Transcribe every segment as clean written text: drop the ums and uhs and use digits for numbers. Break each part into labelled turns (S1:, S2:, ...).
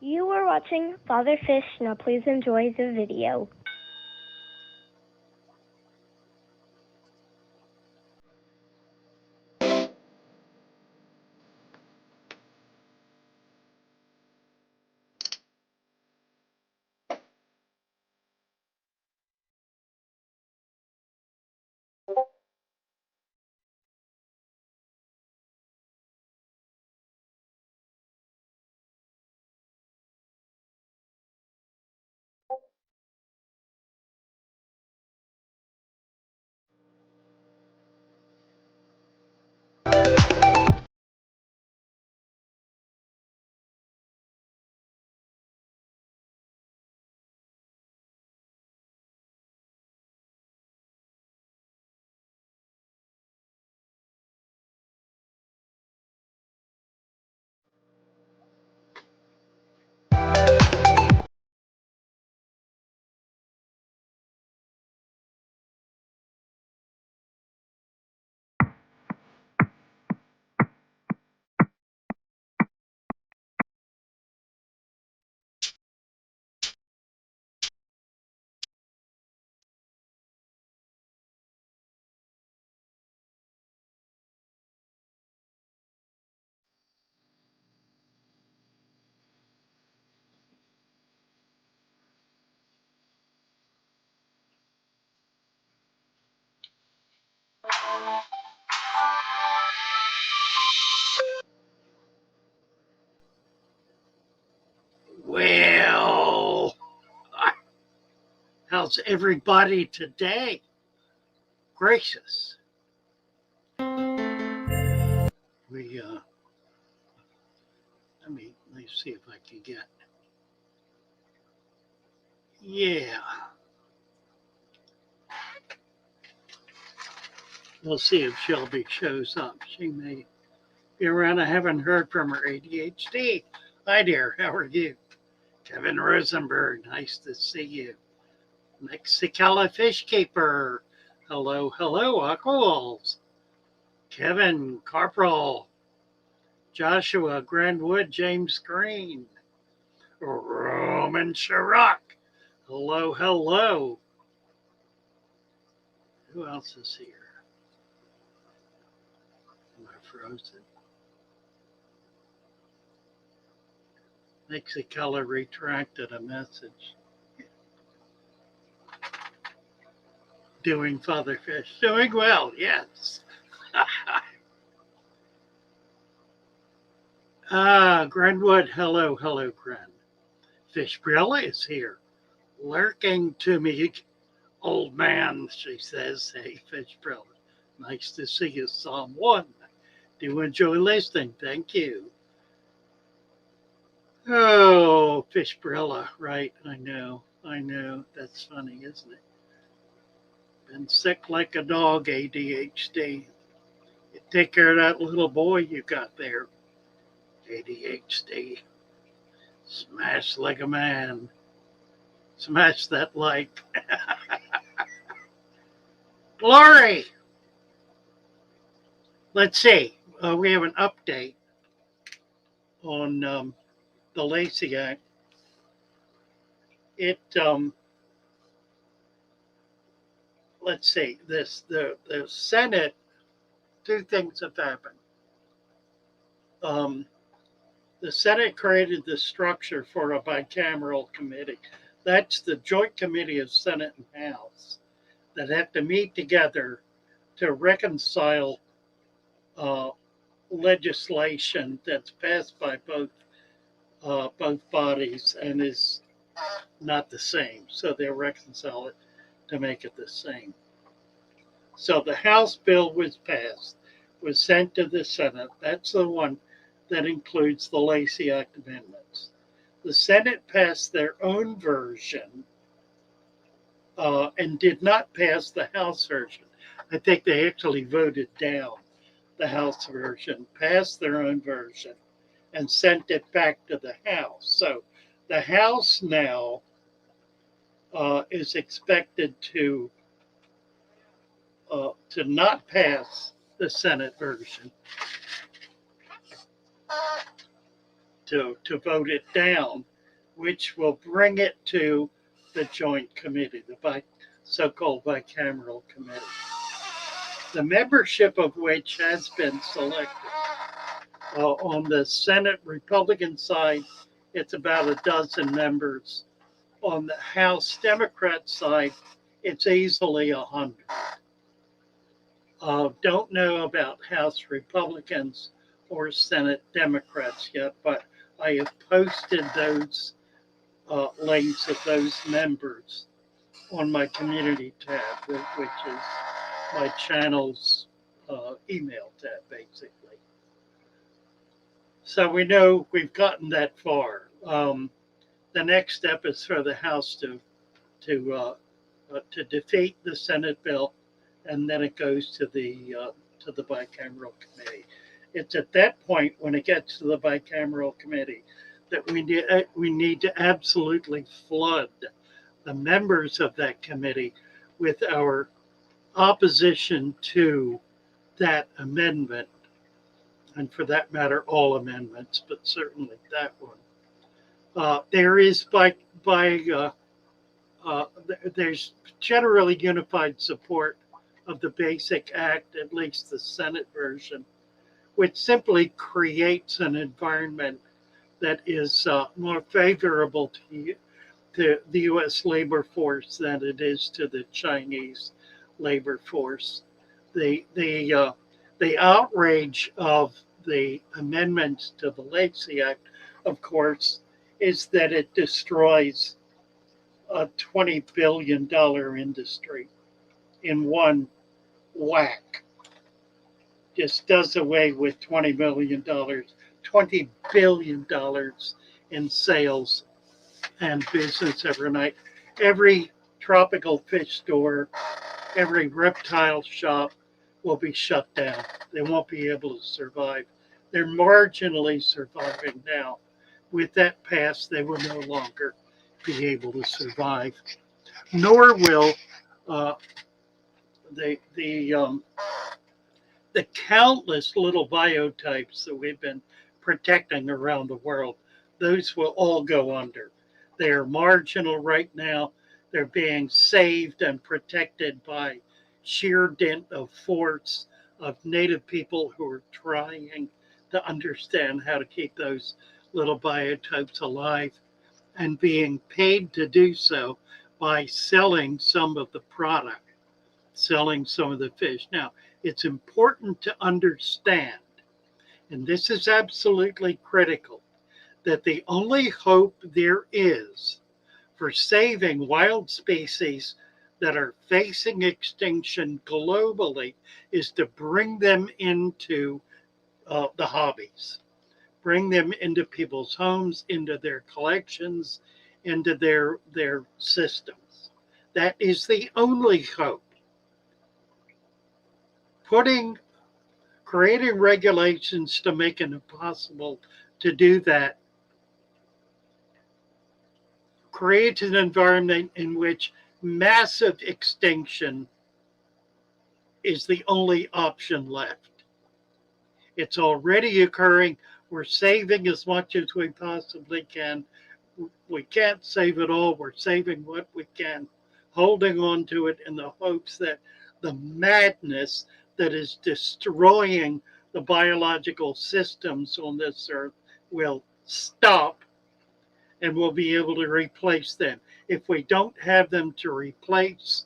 S1: You are watching Father Fish. Now please enjoy the video.
S2: Well, how's everybody today? Gracious. We, let's see if I can get, yeah. We'll see if Shelby shows up. She may be around. I haven't heard from her ADHD. Hi, dear. How are you? Kevin Rosenberg. Nice to see you. Mexicala Fish Keeper. Hello, hello, Aquawolves. Kevin Corporal. Joshua Grandwood, James Green. Roman Chirac. Hello, hello. Who else is here? Am I frozen? Mexicala retracted a message. Doing Father Fish. Doing well, yes. Grandwood, hello, hello, Grand. Fishbrella is here. Lurking to me, old man, she says. Hey, Fishbrella. Nice to see you, Psalm 1. Do enjoy listening. Thank you. Oh, Fishbrella, right. I know. That's funny, isn't it? Been sick like a dog, ADHD. You take care of that little boy you got there. ADHD. Smash like a man. Smash that like. Glory! Let's see. We have an update on the Lacy Act. It let's see. The Senate. Two things have happened. Um, the Senate created the structure for a bicameral committee. That's the joint committee of Senate and House that have to meet together to reconcile uh, legislation that's passed by both bodies and is not the same. So they reconcile it to make it the same. So the House bill was passed, was sent to the Senate. That's the one that includes the Lacy Act amendments. The Senate passed their own version and did not pass the House version. I think they actually voted down the House version, passed their own version, and sent it back to the House. So the House now is expected to not pass the Senate version, to vote it down, which will bring it to the joint committee, the so-called bicameral committee, the membership of which has been selected. On the Senate Republican side, it's about a dozen members. On the House Democrat side, it's easily 100. Don't know about House Republicans or Senate Democrats yet, but I have posted those links of those members on my community tab, which is my channel's email tab, basically. So we know we've gotten that far. The next step is for the House to defeat the Senate bill, and then it goes to the bicameral committee. It's at that point, when it gets to the bicameral committee, that we need to absolutely flood the members of that committee with our opposition to that amendment, and for that matter, all amendments, but certainly that one. There's generally unified support of the Basic Act, at least the Senate version, which simply creates an environment that is more favorable to the U.S. labor force than it is to the Chinese labor force. The outrage of the amendments to the Lacy Act, of course, is that it destroys a $20 billion industry in one whack. Just does away with $20 billion in sales and business every night. Every tropical fish store, every reptile shop will be shut down. They won't be able to survive. They're marginally surviving now. With that pass, they will no longer be able to survive. Nor will the countless little biotypes that we've been protecting around the world. Those will all go under. They are marginal right now. They're being saved and protected by sheer dint of force of native people who are trying to understand how to keep those little biotypes alive, and being paid to do so by selling some of the product, selling some of the fish. Now, it's important to understand, and this is absolutely critical, that the only hope there is for saving wild species that are facing extinction globally is to bring them into the hobbies, bring them into people's homes, into their collections, into their systems. That is the only hope. Creating regulations to make it impossible to do that creates an environment in which massive extinction is the only option left. It's already occurring. We're saving as much as we possibly can. We can't save it all. We're saving what we can, holding on to it in the hopes that the madness that is destroying the biological systems on this earth will stop, and we'll be able to replace them. If we don't have them to replace,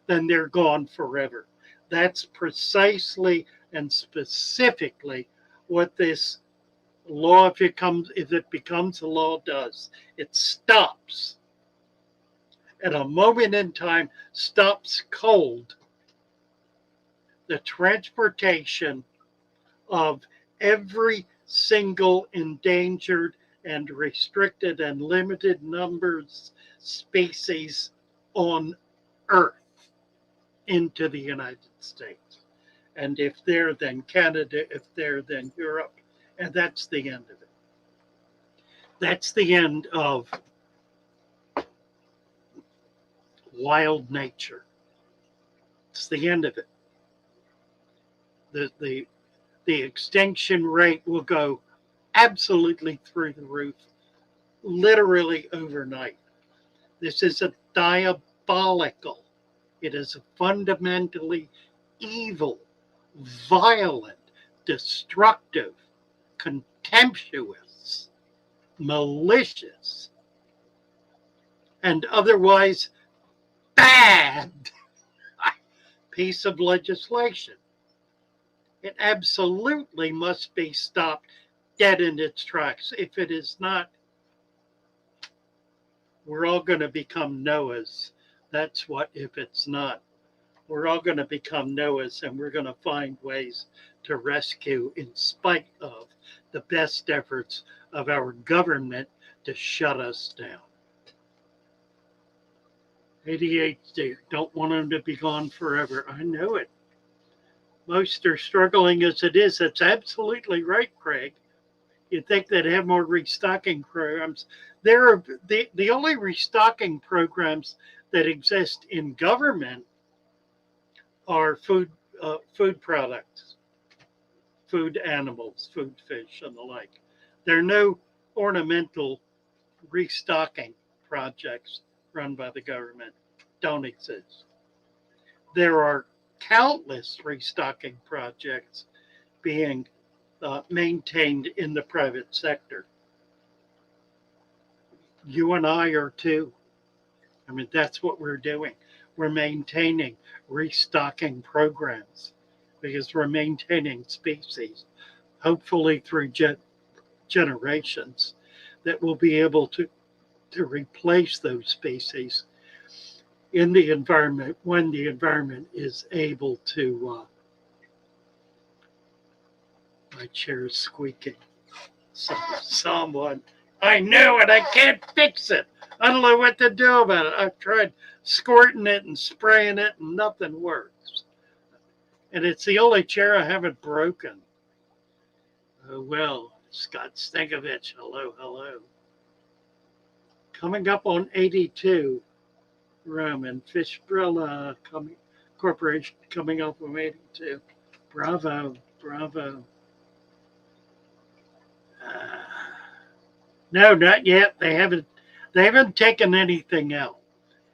S2: then they're gone forever. That's precisely and specifically what this law, if it becomes a law, does. It stops at a moment in time, stops cold the transportation of every single endangered and restricted and limited numbers species on Earth into the United States. And if they're, then Canada, if they're, then Europe, and that's the end of it. That's the end of wild nature. It's the end of it. The extinction rate will go absolutely through the roof. literally overnight. This is a diabolical. It is a fundamentally evil, violent, destructive, contemptuous, malicious, and otherwise bad piece of legislation. It absolutely must be stopped dead in its tracks. If it is not, we're all going to become Noahs. That's what, if it's not. We're all going to become Noahs, and we're going to find ways to rescue in spite of the best efforts of our government to shut us down. ADHD, don't want them to be gone forever. I know it. Most are struggling as it is. That's absolutely right, Craig. You'd think they'd have more restocking programs. There are the only restocking programs that exist in government are food products, food animals, food fish, and the like. There are no ornamental restocking projects run by the government. Don't exist. There are countless restocking projects being maintained in the private sector. You and I are too. I mean, that's what we're doing. We're maintaining restocking programs because we're maintaining species, hopefully through generations, that will be able to replace those species in the environment when the environment is able to. My chair is squeaking. Someone, I knew it. I can't fix it. I don't know what to do about it. I've tried squirting it and spraying it, and nothing works. And it's the only chair I haven't broken. Oh well, Scott Stankovich. Hello, hello. Coming up on 82, Roman Fishbrilla Corporation coming up on 82. Bravo, bravo. No, not yet. They haven't taken anything out.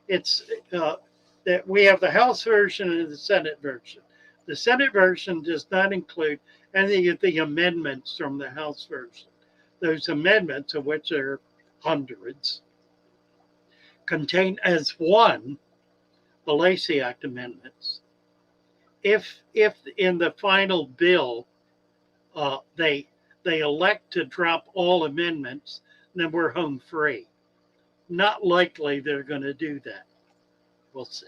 S2: It's that we have the House version and the Senate version. The Senate version does not include any of the amendments from the House version. Those amendments, of which there are hundreds, contain as one the Lacy Act amendments. If in the final bill they elect to drop all amendments, then we're home free. Not likely they're going to do that. We'll see.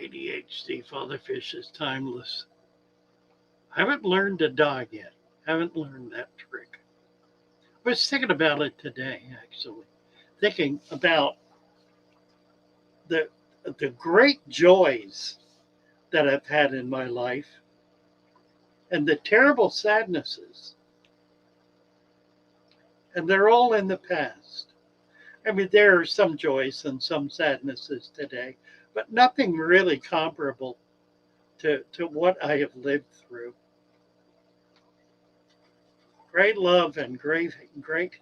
S2: ADHD, Father Fish is timeless. I haven't learned to die yet. Haven't learned that trick. I was thinking about it today, actually. Thinking about the great joys that I've had in my life and the terrible sadnesses. And they're all in the past. I mean, there are some joys and some sadnesses today, but nothing really comparable to what I have lived through. Great love and great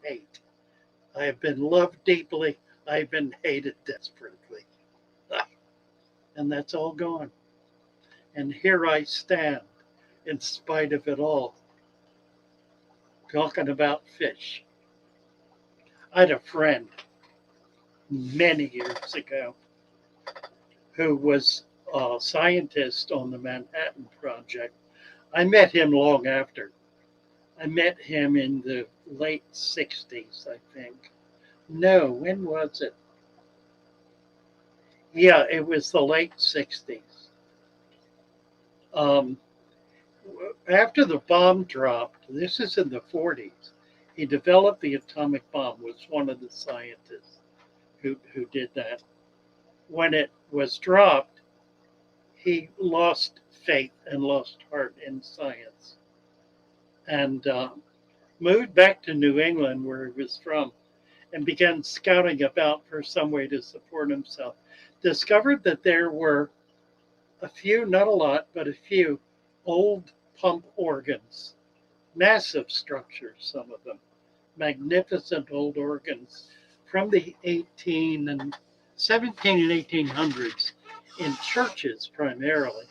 S2: hate. I have been loved deeply. I've been hated desperately. And that's all gone. And here I stand, in spite of it all, talking about fish. I had a friend many years ago who was a scientist on the Manhattan Project. I met him long after. I met him in the late 60s, I think. No, when was it? Yeah, it was the late 60s. After the bomb dropped, this is in the 40s, he developed the atomic bomb, was one of the scientists who did that. When it was dropped, he lost faith and lost heart in science and moved back to New England, where he was from, and began scouting about for some way to support himself. Discovered that there were a few, not a lot, but a few old pump organs Massive structures, some of them. Magnificent old organs from the 17 and 1800s in churches primarily,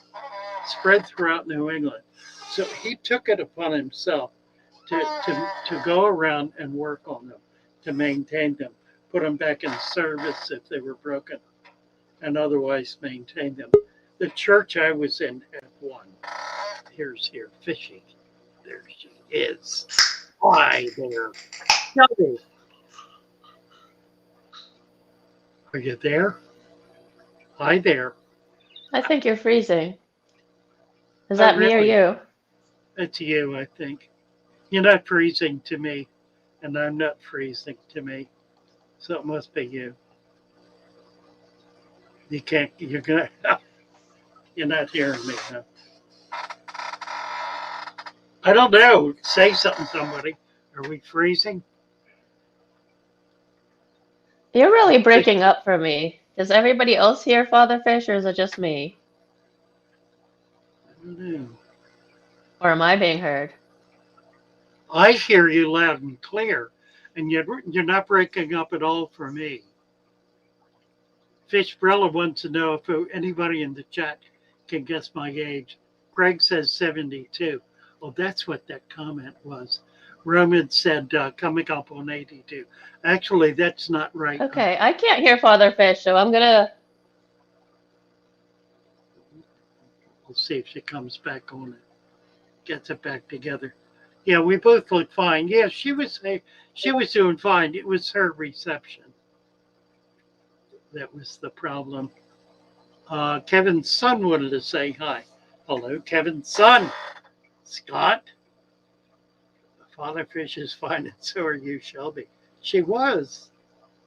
S2: spread throughout New England. So he took it upon himself to go around and work on them, to maintain them, put them back in service if they were broken, and otherwise maintain them. The church I was in had one. Here's here, Fishy. There she is. Hi there. Shelby, are you there? Hi there.
S3: I think you're freezing. Is
S2: Oh,
S3: that me or
S2: really?
S3: you?
S2: It's you, I think. You're not freezing to me, and I'm not freezing to me. So it must be you. You can't, you're gonna, you're not hearing me, huh? I don't know. Say something, somebody. Are we freezing?
S3: You're really breaking up for me. Does everybody else hear Father Fish or is it just me?
S2: I don't know.
S3: Or am I being heard?
S2: I hear you loud and clear, and you're not breaking up at all for me. Fishbrella wants to know if anybody in the chat can guess my age. Greg says 72. Well, that's what that comment was. Roman said coming up on 82. Actually, that's not right.
S3: Okay, I can't hear Father Fish, so I'm gonna.
S2: We'll see if she comes back on it, gets it back together. Yeah, we both look fine. Yeah, she was doing fine. It was her reception that was the problem. Kevin's son wanted to say hi. Hello, Kevin's son. Scott. Father Fish is fine, and so are you, Shelby. She was,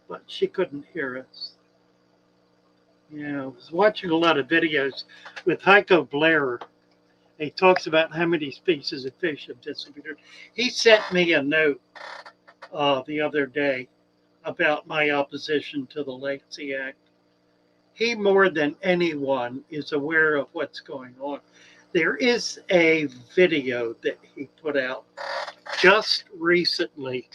S2: but she couldn't hear us. Yeah, I was watching a lot of videos with Heiko Blair. He talks about how many species of fish have disappeared. He sent me a note the other day about my opposition to the Lacy Act. He, more than anyone, is aware of what's going on. There is a video that he put out just recently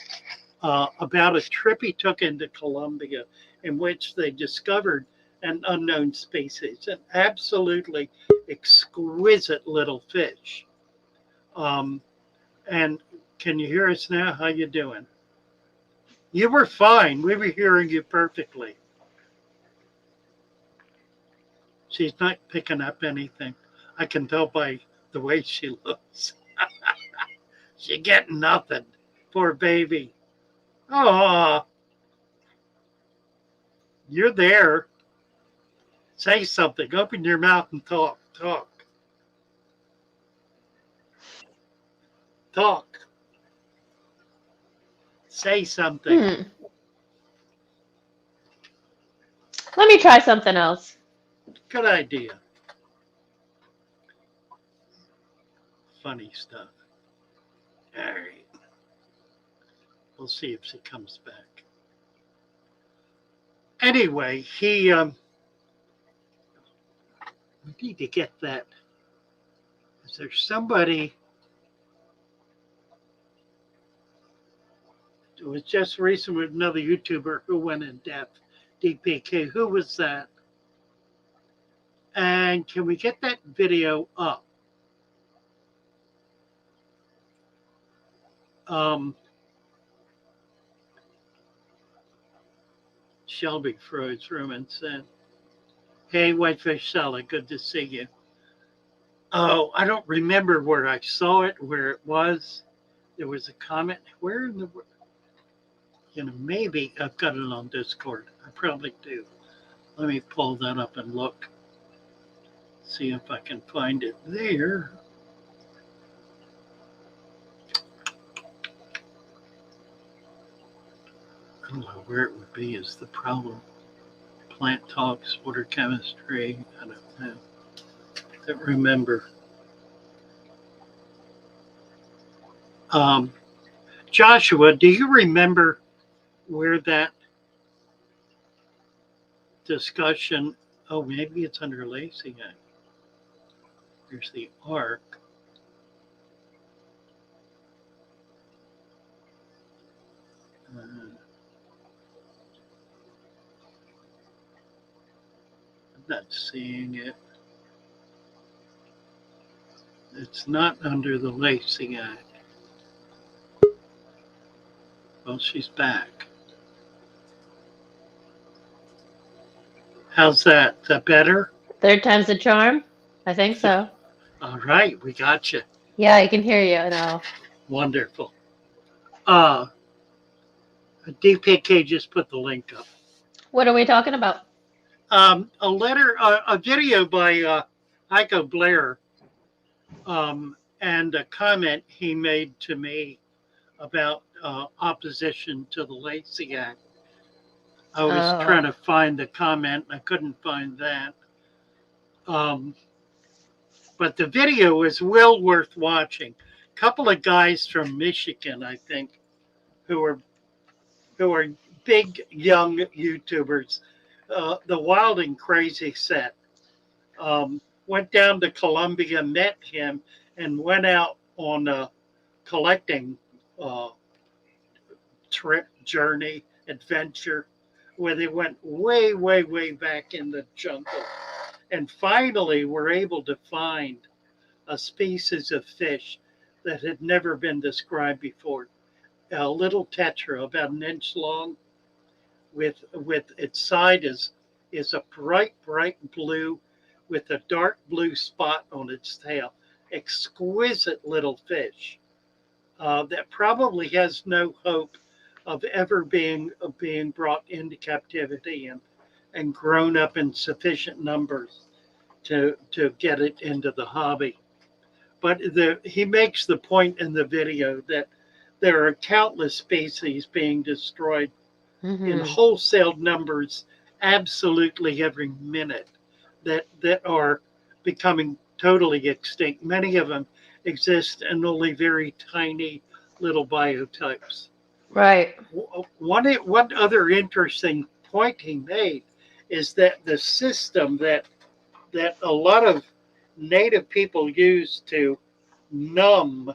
S2: about a trip he took into Colombia in which they discovered an unknown species, an absolutely exquisite little fish. And can you hear us now? How you doing? You were fine. We were hearing you perfectly. She's not picking up anything. I can tell by the way she looks. She getting nothing. Poor baby. Oh, you're there. Say something. Open your mouth and talk. Talk. Talk. Say something.
S3: Let me try something else.
S2: Good idea. Funny stuff. All right. We'll see if she comes back. Anyway, we need to get that. Is there somebody? It was just recent with another YouTuber who went in depth. DPK. Who was that? And can we get that video up? Shelby froze room and said, "Hey, Whitefish Salad, good to see you." Oh, I don't remember where I saw it, where it was. There was a comment. Where in the world? Maybe I've got it on Discord. I probably do. Let me pull that up and look. See if I can find it there. I don't know where it would be is the problem. Plant talks, water chemistry, I don't know. I don't remember. Joshua, do you remember where that discussion, oh, maybe it's under Lacy Act. There's the ARC. I'm not seeing it. It's not under the Lacy Act. Well, she's back. How's that? Is that better?
S3: Third time's a charm? I think so.
S2: All right, we got you.
S3: Yeah, I can hear you now.
S2: Wonderful. Uh, DPK just put the link up.
S3: What are we talking about?
S2: A video by Heiko Blair, and a comment he made to me about opposition to the Lacy Act. I was trying to find the comment, and I couldn't find that. But the video is well worth watching. A couple of guys from Michigan, I think, who are big young YouTubers. The Wild and Crazy set went down to Colombia, met him, and went out on a collecting trip, journey, adventure, where they went way, way, way back in the jungle, and finally were able to find a species of fish that had never been described before. A little tetra, about an inch long, with its side is a bright blue with a dark blue spot on its tail. Exquisite little fish that probably has no hope of ever being brought into captivity and grown up in sufficient numbers to get it into the hobby. But he makes the point in the video that there are countless species being destroyed in wholesale numbers absolutely every minute that are becoming totally extinct. Many of them exist in only very tiny little biotypes.
S3: Right.
S2: One other interesting point he made is that the system that a lot of native people use to numb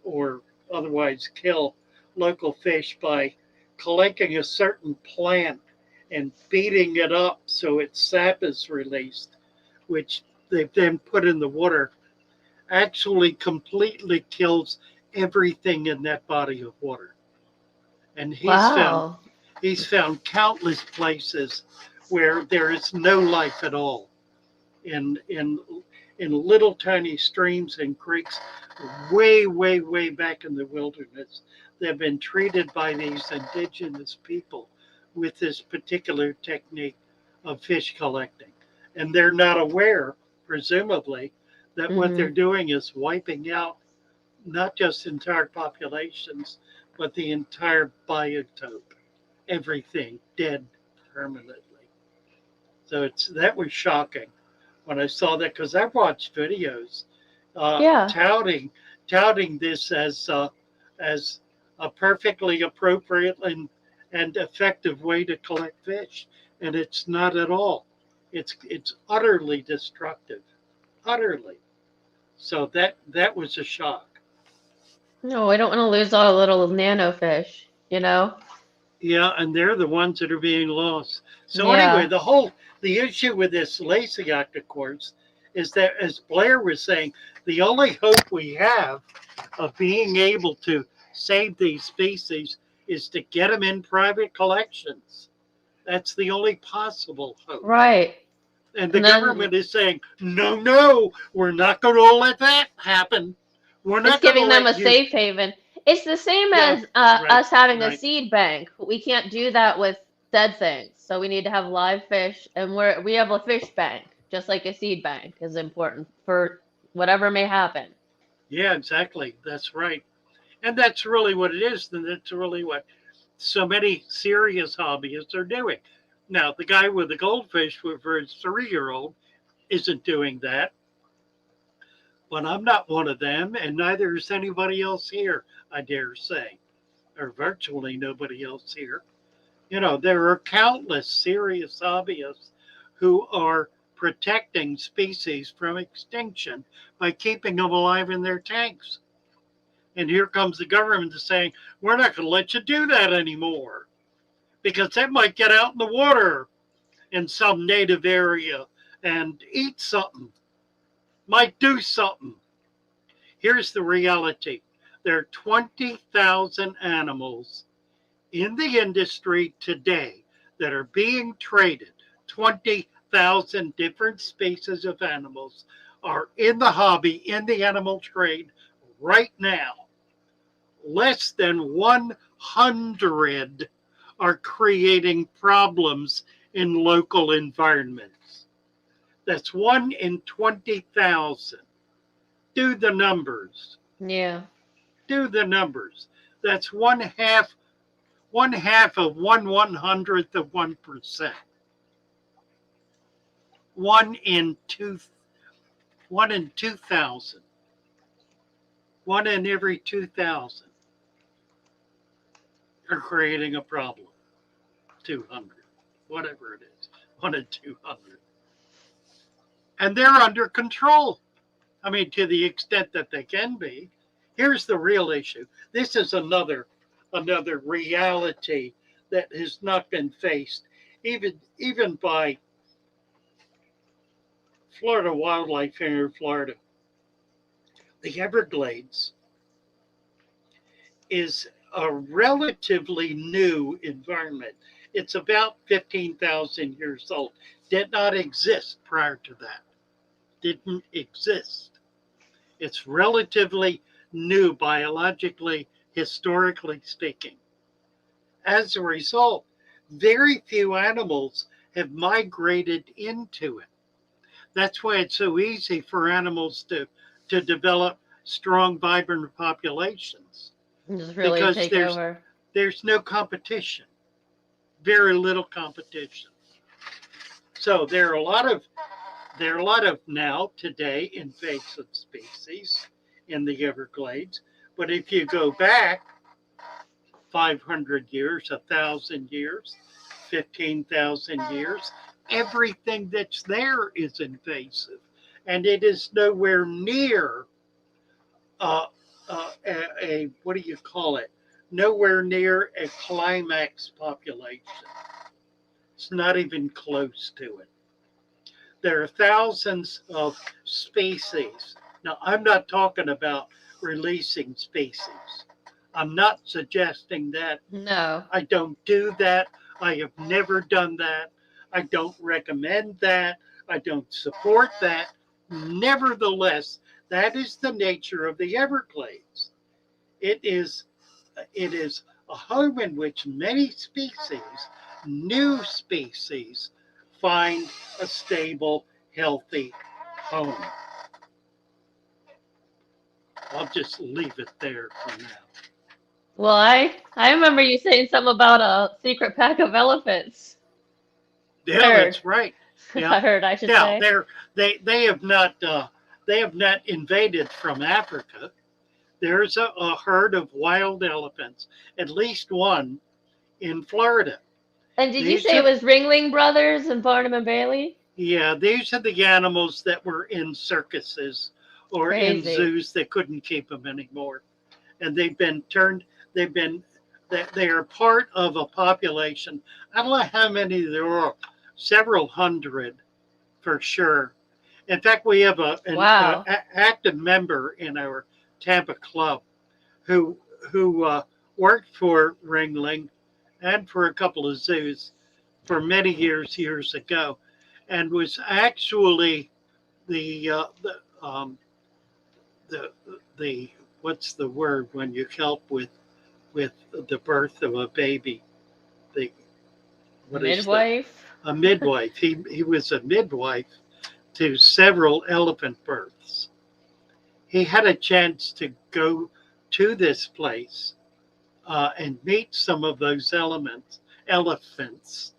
S2: or otherwise kill local fish by collecting a certain plant and beating it up so its sap is released, which they've then put in the water, actually completely kills everything in that body of water. And he's found countless places where there is no life at all in little tiny streams and creeks way back in the wilderness. They've been treated by these indigenous people with this particular technique of fish collecting. And they're not aware, presumably, that what they're doing is wiping out not just entire populations, but the entire biotope. Everything dead permanently. So that was shocking when I saw that, because I've watched videos touting this as a perfectly appropriate and effective way to collect fish, and it's not at all. It's utterly destructive, utterly. So that was a shock.
S3: No, I don't want to lose all the little nano fish, you know?
S2: Yeah, and they're the ones that are being lost. So anyway, the issue with this Lacy Act, of course, is that, as Blair was saying, the only hope we have of being able to save these species is to get them in private collections. That's the only possible hope.
S3: Right.
S2: And the government is saying, no, we're not going to let that happen. We're not
S3: It's giving them a
S2: you...
S3: safe haven. It's the same as us having a seed bank. We can't do that with dead things. So we need to have live fish, and we have a fish bank, just like a seed bank is important for whatever may happen.
S2: Yeah, exactly. That's right. And that's really what it is. And that's really what so many serious hobbyists are doing. Now, the guy with the goldfish for his 3-year-old isn't doing that. But I'm not one of them, and neither is anybody else here, I dare say, or virtually nobody else here. You know, there are countless serious hobbyists who are protecting species from extinction by keeping them alive in their tanks. And here comes the government saying, we're not going to let you do that anymore because that might get out in the water in some native area and eat something, might do something. Here's the reality. There are 20,000 animals in the industry today that are being traded. 20,000 different species of animals are in the hobby, in the animal trade right now. Less than 100 are creating problems in local environments. That's 1 in 20,000. Do the numbers.
S3: Yeah.
S2: Do the numbers. That's one half of 1/100th of 1%. 1 in 2,000. 1 in every 2,000 are creating a problem. 200, whatever it is. 1 in 200. And they're under control. I mean, to the extent that they can be. Here's the real issue. This is another reality that has not been faced, even by Florida wildlife here in Florida. The Everglades is a relatively new environment. It's about 15,000 years old. Did not exist prior to that. Didn't exist. It's relatively new biologically, historically speaking. As a result, very few animals have migrated into it. That's why it's so easy for animals to develop strong, vibrant populations.
S3: Just really
S2: because
S3: take over.
S2: There's no competition, very little competition. So there are a lot of now today invasive species in the Everglades. But if you go back 500 years, 1,000 years, 15,000 years, everything that's there is invasive. And it is nowhere near what do you call it? Nowhere near a climax population. It's not even close to it. There are thousands of species. Now, I'm not talking about releasing species. I'm not suggesting that.
S3: No.
S2: I don't do that. I have never done that. I don't recommend that. I don't support that. Nevertheless, that is the nature of the Everglades. It is a home in which many species, new species, find a stable, healthy home. I'll just leave it there for now.
S3: Well, I remember you saying something about a secret pack of elephants.
S2: Yeah, that's right. Yeah.
S3: I heard. I should say.
S2: They have not invaded from Africa. There's a herd of wild elephants, at least one in Florida.
S3: And did you say it was Ringling Brothers and Barnum and Bailey?
S2: Yeah, these are the animals that were in circuses or in zoos that couldn't keep them anymore. And they are part of a population. I don't know how many there are, several hundred for sure. In fact, we have an active member in our Tampa club who worked for Ringling and for a couple of zoos for many years ago, and was actually the what's the word when you help with the birth of a baby?
S3: Midwife.
S2: A midwife. He was a midwife to several elephant births. He had a chance to go to this place and meet some of those elephants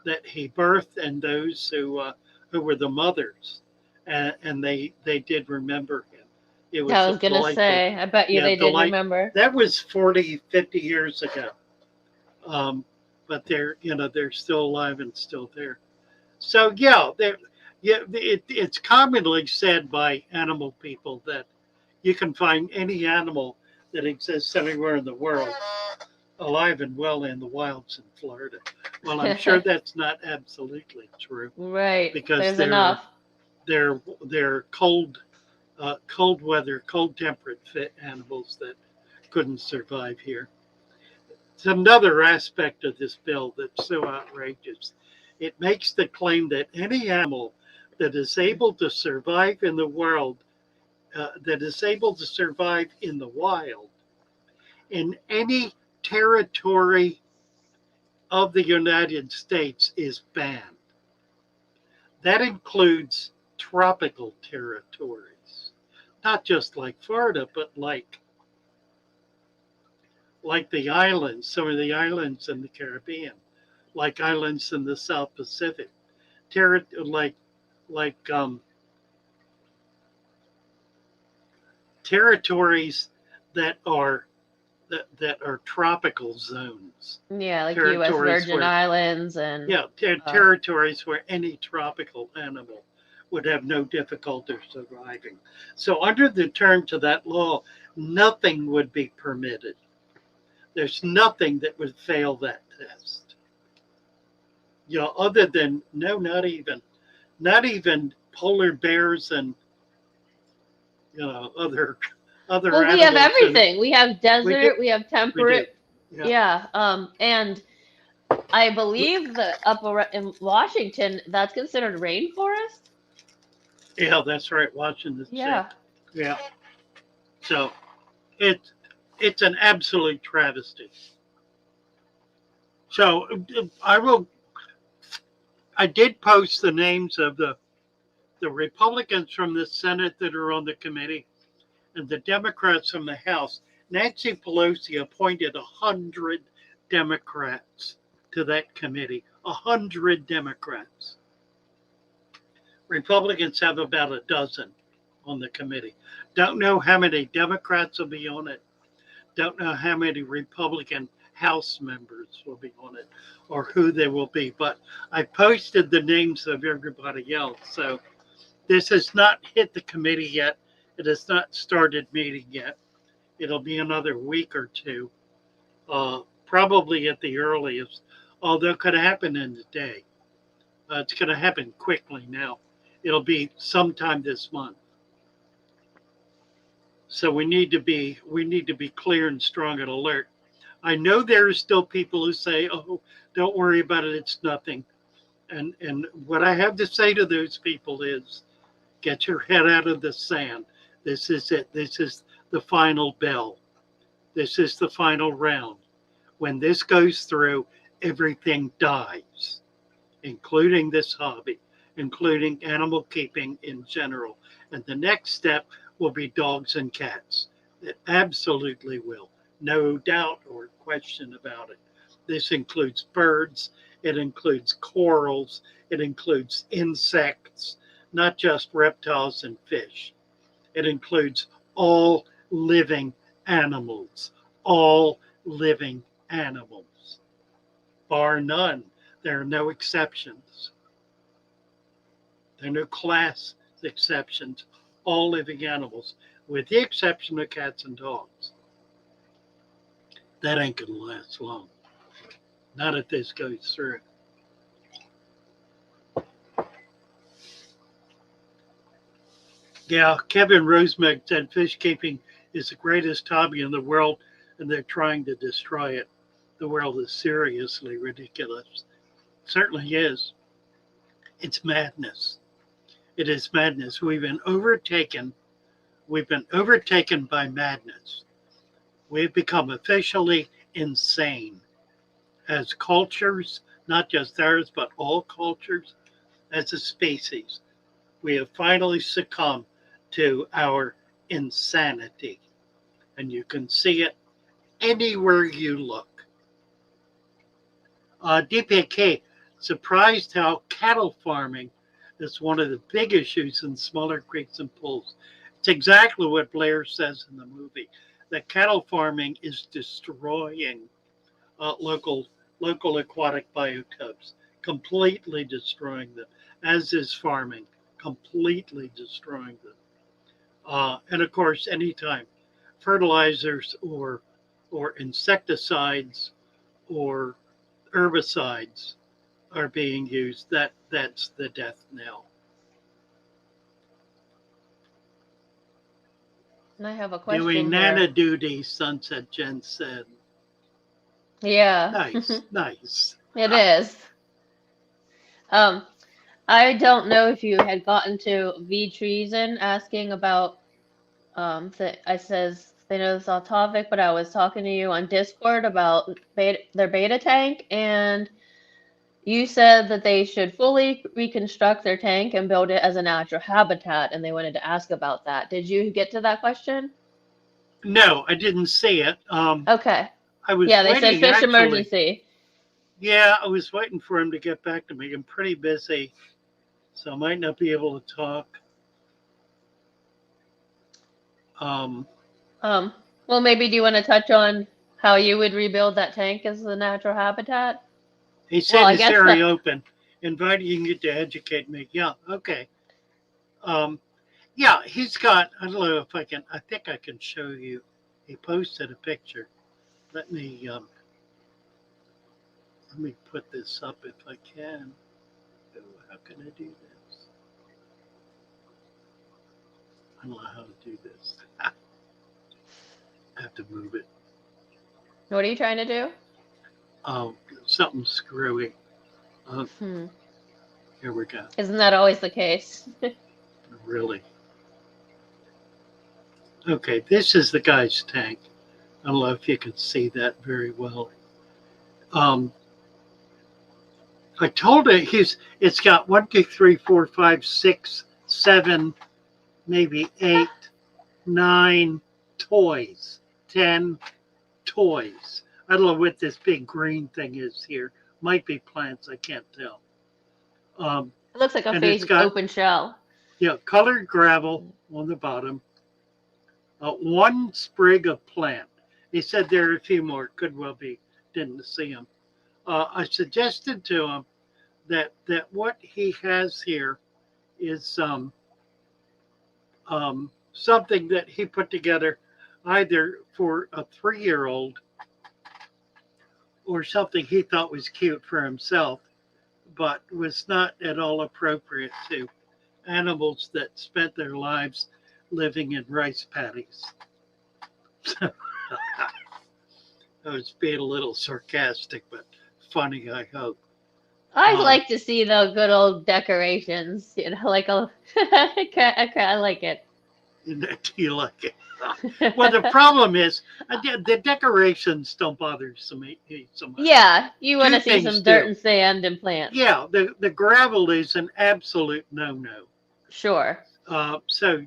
S2: that he birthed, and those who were the mothers, and they did remember him. It was
S3: I was going to say, I bet you they did remember.
S2: That was 40, 50 years ago. But they're still alive and still there. So it's commonly said by animal people that you can find any animal that exists anywhere in the world, alive and well in the wilds in Florida. Well, I'm sure that's not absolutely true
S3: Right.
S2: because
S3: There's enough.
S2: they're cold weather, cold temperate fit animals that couldn't survive here. It's another aspect of this bill that's so outrageous. It makes the claim that any animal that is able to survive in the world, that is able to survive in the wild, in any territory of the United States is banned. That includes tropical territories, not just like Florida, but like the islands, some of the islands in the Caribbean, like islands in the South Pacific, like territories that are that are tropical zones.
S3: Yeah, like U.S. Virgin Islands and
S2: yeah, territories where any tropical animal would have no difficulty surviving. So under the terms of that law, nothing would be permitted. There's nothing that would fail that test. You know, other than not even polar bears and other
S3: well, we have everything. We have desert, we have temperate.
S2: Yeah.
S3: And I believe that up in Washington, that's considered rainforest.
S2: Yeah, that's right. Washington State.
S3: Yeah.
S2: Yeah. So it's an absolute travesty. So I did post the names of the Republicans from the Senate that are on the committee and the Democrats from the House. Nancy Pelosi appointed 100 Democrats to that committee. 100 Democrats. Republicans have about a dozen on the committee. Don't know how many Democrats will be on it. Don't know how many Republican House members will be on it or who they will be. But I posted the names of everybody else. So this has not hit the committee yet. It has not started meeting yet. It'll be another week or two, probably at the earliest, although it could happen in the day. It's going to happen quickly now. It'll be sometime this month. So we need to be clear and strong and alert. I know there are still people who say, "Oh, don't worry about it. It's nothing." And what I have to say to those people is, get your head out of the sand. This is it. This is the final bell. This is the final round. When this goes through, everything dies, including this hobby, including animal keeping in general. And the next step will be dogs and cats. It absolutely will. No doubt or question about it. This includes birds. It includes corals. It includes insects, not just reptiles and fish. It includes all living animals. All living animals. Bar none. There are no exceptions. There are no class exceptions. All living animals, with the exception of cats and dogs. That ain't gonna last long. Not if this goes through. Yeah, Kevin Rosemeg said fish keeping is the greatest hobby in the world, and they're trying to destroy it. The world is seriously ridiculous. It certainly is. It's madness. It is madness. We've been overtaken by madness. We've become officially insane as cultures, not just ours, but all cultures, as a species. We have finally succumbed to our insanity. And you can see it anywhere you look. DPK, surprised how cattle farming is one of the big issues in smaller creeks and pools. It's exactly what Blair says in the movie, that cattle farming is destroying local aquatic biotopes, completely destroying them, as is farming, completely destroying them. And of course, anytime fertilizers or insecticides or herbicides are being used, that's the death knell.
S3: And I have a question
S2: Doing
S3: here.
S2: Nana duty, Sunset Jen said.
S3: Yeah.
S2: Nice, nice.
S3: It is. I don't know if you had gotten to V Treason asking about I says they know this off topic, but I was talking to you on Discord about their beta tank, and you said that they should fully reconstruct their tank and build it as a natural habitat, and they wanted to ask about that. Did you get to that question?
S2: No, I didn't see it.
S3: Okay.
S2: I was
S3: Yeah, they said
S2: waiting,
S3: fish
S2: actually.
S3: emergency.
S2: Yeah, I was waiting for him to get back to me. I'm pretty busy, so I might not be able to talk.
S3: Well, maybe do you want to touch on how you would rebuild that tank as a natural habitat?
S2: He said
S3: Well, I
S2: his
S3: guess
S2: area open, inviting you to educate me. Yeah, okay. Yeah, he's got, I don't know if I can, I think I can show you. He posted a picture. Let me put this up if I can. Oh, how can I do this? I don't know how to do this. I have to move it.
S3: What are you trying to do?
S2: Oh, something screwy. Here we go.
S3: Isn't that always the case?
S2: Really? Okay, this is the guy's tank. I don't know if you can see that very well. I told it it's got 1, 2, 3, 4, 5, 6, 7, maybe 8, 9 toys, 10 toys. I don't know what this big green thing is here. Might be plants, I can't tell.
S3: It looks like a
S2: And
S3: fake open shell.
S2: Yeah, colored gravel on the bottom. 1 sprig of plant. He said there are a few more. Could well be. Didn't see them. I suggested to him that what he has here is something that he put together either for a 3-year-old or something he thought was cute for himself, but was not at all appropriate to animals that spent their lives living in rice paddies. I was being a little sarcastic, but funny, I hope.
S3: I'd like to see the good old decorations, like I like it.
S2: Do you like it? Well, the problem is the decorations don't bother me so much.
S3: Yeah, you want to see some dirt and sand and plants.
S2: Yeah, the gravel is an absolute no-no.
S3: Sure.
S2: So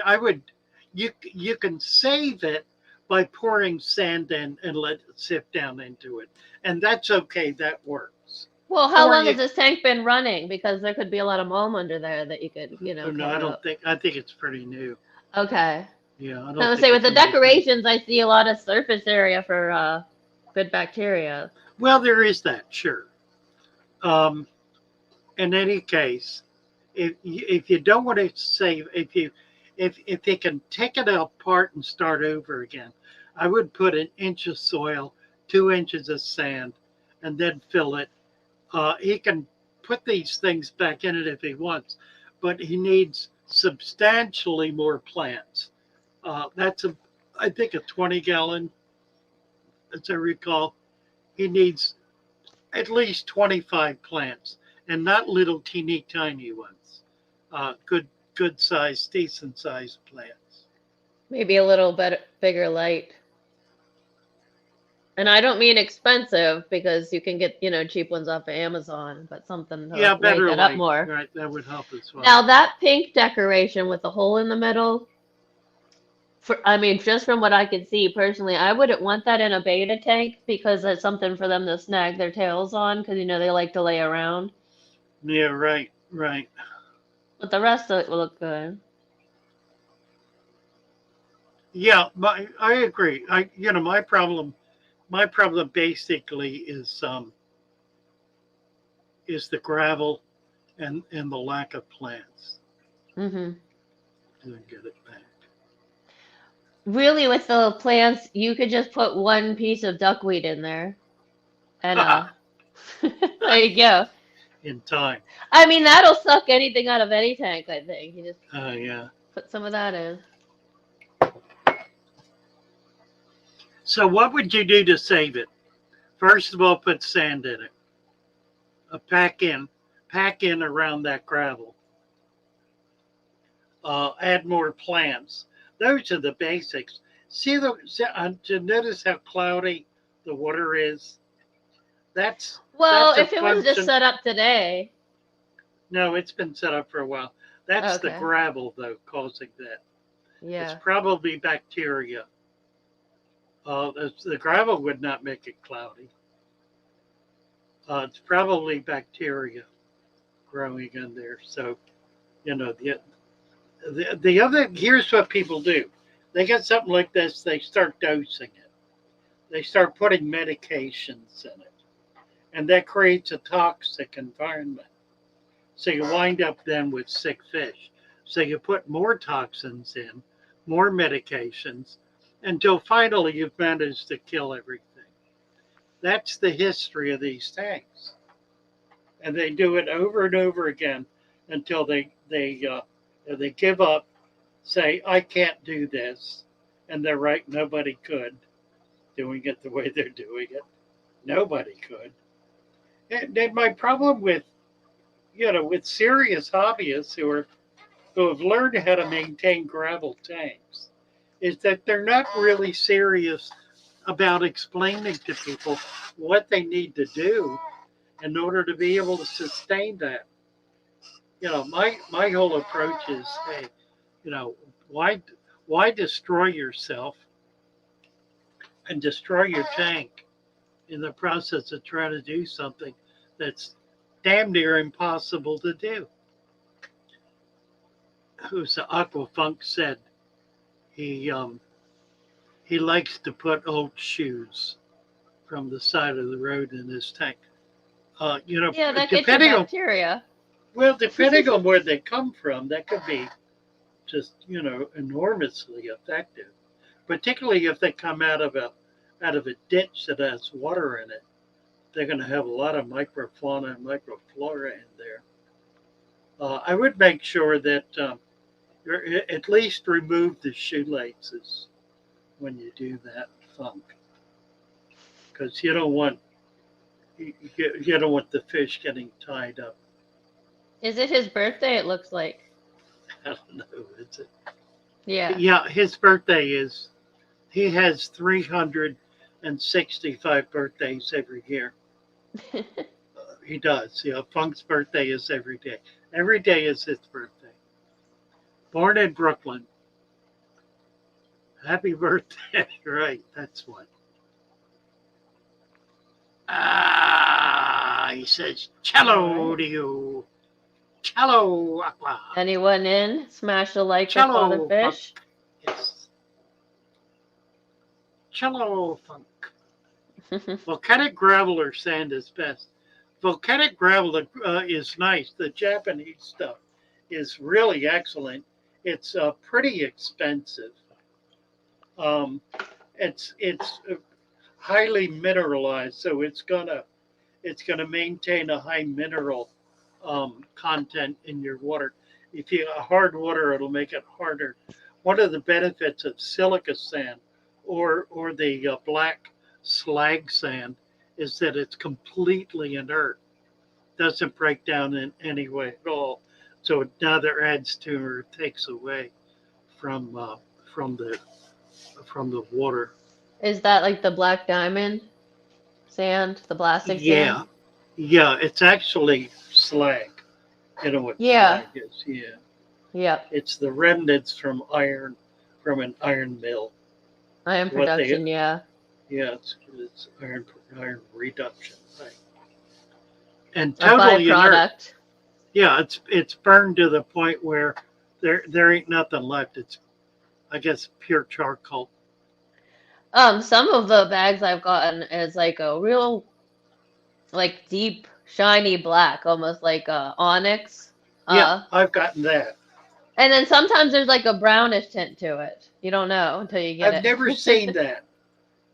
S2: I would, you can save it by pouring sand in and let it sift down into it, and that's okay. That works.
S3: Well, how long has this tank been running? Because there could be a lot of mold under there that you could,
S2: No, I don't think. I think it's pretty new.
S3: Okay.
S2: Yeah, I
S3: was gonna say with the decorations, I see a lot of surface area for good bacteria.
S2: Well, there is that, sure. In any case, if you don't want to save, if you can take it apart and start over again, I would put 1 inch of soil, 2 inches of sand, and then fill it. He can put these things back in it if he wants, but he needs substantially more plants. That's I think a 20-gallon, as I recall. He needs at least 25 plants, and not little teeny tiny ones. Good size, decent sized plants.
S3: Maybe a little bit bigger light. And I don't mean expensive, because you can get, cheap ones off of Amazon, but something to
S2: better
S3: light that up more.
S2: Right, that would help as well.
S3: Now that pink decoration with the hole in the middle, just from what I could see personally, I wouldn't want that in a beta tank, because it's something for them to snag their tails on, because they like to lay around.
S2: Yeah, right.
S3: But the rest of it will look good.
S2: Yeah, I agree. My problem basically is the gravel and the lack of plants.
S3: Mm-hmm.
S2: And get it back.
S3: Really, with the plants, you could just put one piece of duckweed in there, and there you go.
S2: In time.
S3: I mean, that'll suck anything out of any tank. I think you just
S2: Yeah.
S3: put some of that in.
S2: So what would you do to save it? First of all, put sand in it. Pack in around that gravel. Add more plants. Those are the basics. Notice how cloudy the water is. That's
S3: Well,
S2: a
S3: if it was just
S2: function.
S3: set up today.
S2: No, it's been set up for a while. That's the
S3: Okay.
S2: gravel though causing that.
S3: Yeah.
S2: It's probably bacteria. The gravel would not make it cloudy. It's probably bacteria growing in there. So, the other, here's what people do. They get something like this, they start dosing it. They start putting medications in it. And that creates a toxic environment. So you wind up then with sick fish. So you put more toxins in, more medications, until finally you've managed to kill everything. That's the history of these tanks. And they do it over and over again until they give up, say, I can't do this. And they're right, nobody could, doing it the way they're doing it. Nobody could. And my problem with serious hobbyists who have learned how to maintain gravel tanks is that they're not really serious about explaining to people what they need to do in order to be able to sustain that. My whole approach is, hey, why destroy yourself and destroy your tank in the process of trying to do something that's damn near impossible to do. Who's the Aquafunk said he likes to put old shoes from the side of the road in his tank.
S3: Yeah, that gets you bacteria.
S2: Depending on where they come from, that could be just enormously effective. Particularly if they come out of a ditch that has water in it, they're going to have a lot of microfauna and microflora in there. I would make sure that you at least remove the shoelaces when you do that funk, because you don't want the fish getting tied up.
S3: Is it his birthday? It looks like.
S2: I don't know. Is it?
S3: Yeah.
S2: Yeah, his birthday is. He has 365 birthdays every year. He does. Funk's birthday is every day. Every day is his birthday. Born in Brooklyn. Happy birthday. Right, that's what. He says, cello to you. Cello.
S3: Anyone in? Smash a like for Father Fish.
S2: Yes. Cello funk. Volcanic gravel or sand is best. Volcanic gravel is nice. The Japanese stuff is really excellent. It's pretty expensive. It's highly mineralized, so it's gonna maintain a high mineral content in your water. If you have hard water, it'll make it harder. One of the benefits of silica sand or the black slag sand is that it's completely inert. Doesn't break down in any way at all. So it neither adds to or takes away from the water.
S3: Is that like the black diamond sand, the blasting sand?
S2: Yeah, it's actually slag. You know what slag is? Yeah.
S3: Yep.
S2: It's the remnants from an iron mill.
S3: Iron production, yeah.
S2: Yeah, it's iron reduction, right? And totally inert. Yeah, it's burned to the point where there ain't nothing left. It's, I guess, pure charcoal.
S3: Some of the bags I've gotten is like a real, like deep, shiny black, almost like onyx.
S2: Yeah, I've gotten that.
S3: And then sometimes there's like a brownish tint to it. You don't know until you get
S2: I've
S3: it.
S2: never seen that.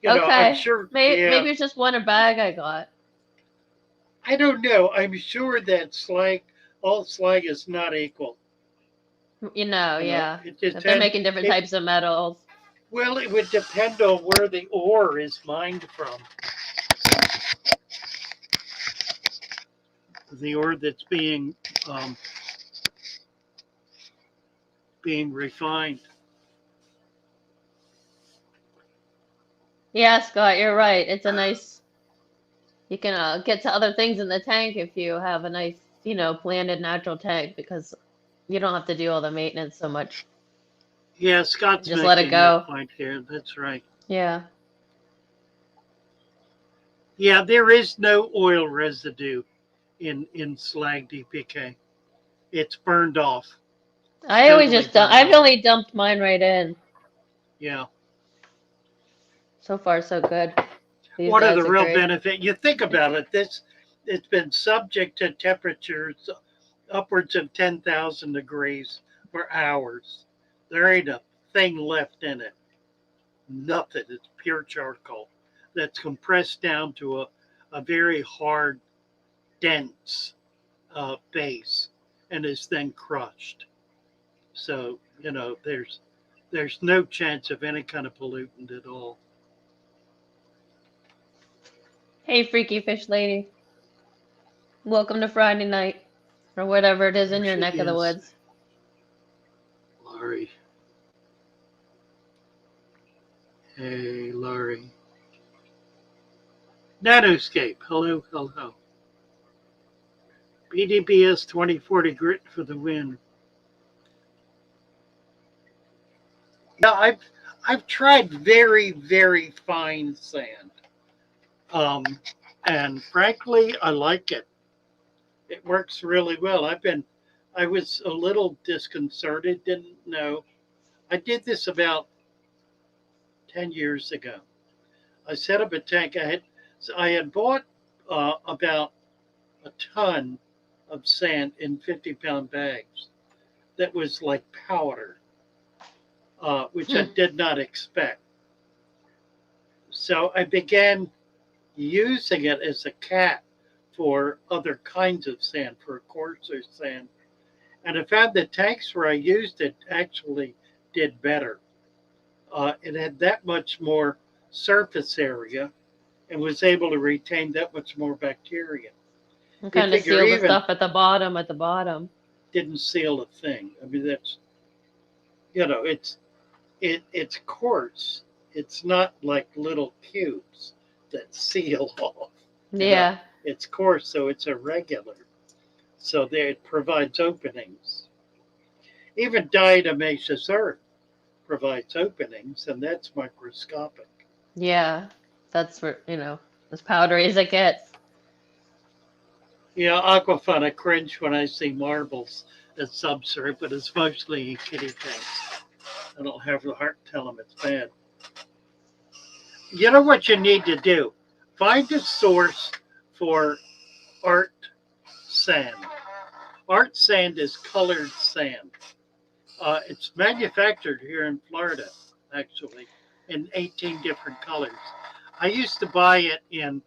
S2: I'm
S3: Okay.
S2: sure.
S3: Maybe it's just one bag I got.
S2: I don't know. I'm sure that all slag is not equal.
S3: Yeah.
S2: It
S3: If they're
S2: depends.
S3: making different types of metals.
S2: Well, it would depend on where the ore is mined from. The ore that's um, being refined.
S3: Yeah, Scott, you're right. It's a nice, you can get to other things in the tank if you have a nice, planted natural tank because you don't have to do all the maintenance so much.
S2: Yeah, Scott's
S3: Just let it
S2: making that
S3: go.
S2: point here. That's right.
S3: Yeah.
S2: Yeah, there is no oil residue in slag DPK. It's burned off. It's
S3: I always
S2: totally
S3: just dump.
S2: burned
S3: I've
S2: off.
S3: only dumped mine right in.
S2: Yeah.
S3: So far, so good. These
S2: What are
S3: guys
S2: the
S3: are
S2: real
S3: great.
S2: benefit? You think about it. It's been subject to temperatures upwards of 10,000 degrees for hours. There ain't a thing left in it. Nothing. It's pure charcoal that's compressed down to a very hard, dense base and is then crushed. So, there's no chance of any kind of pollutant at all.
S3: Hey, freaky fish lady. Welcome to Friday night, or whatever it is in
S2: There
S3: your
S2: she
S3: neck of the
S2: is,
S3: woods.
S2: Laurie. Hey, Laurie. Nanoscape. Hello, hello. BDBS 2040 grit for the win. Yeah, I've tried very, very fine sand. Um, and frankly, I like it. It works really well. I was a little disconcerted, didn't know. I did this about 10 years ago. I set up a tank. I had bought about a ton of sand in 50-pound bags that was like powder, which I
S3: Hmm.
S2: did not expect. So I began using it as a cap for other kinds of sand, for coarser sand. And I found the tanks where I used it actually did better. It had that much more surface area and was able to retain that much more bacteria.
S3: And
S2: You
S3: kind of
S2: figure
S3: seal the
S2: even
S3: stuff at the bottom. At the bottom.
S2: didn't seal a thing. I mean, that's it's coarse. It's not like little cubes that seal off. You know,
S3: Yeah.
S2: it's coarse, so it's irregular. So it provides openings. Even diatomaceous earth provides openings, and that's microscopic.
S3: Yeah. That's for as powdery as it gets.
S2: Yeah, aquafina cringe when I see marbles at Substrate, but it's mostly in kitty tanks. I don't have the heart to tell them it's bad. You know what you need to do? Find a source for art sand. Art sand is colored sand. It's manufactured here in Florida, actually, in 18 different colors. I used to buy it in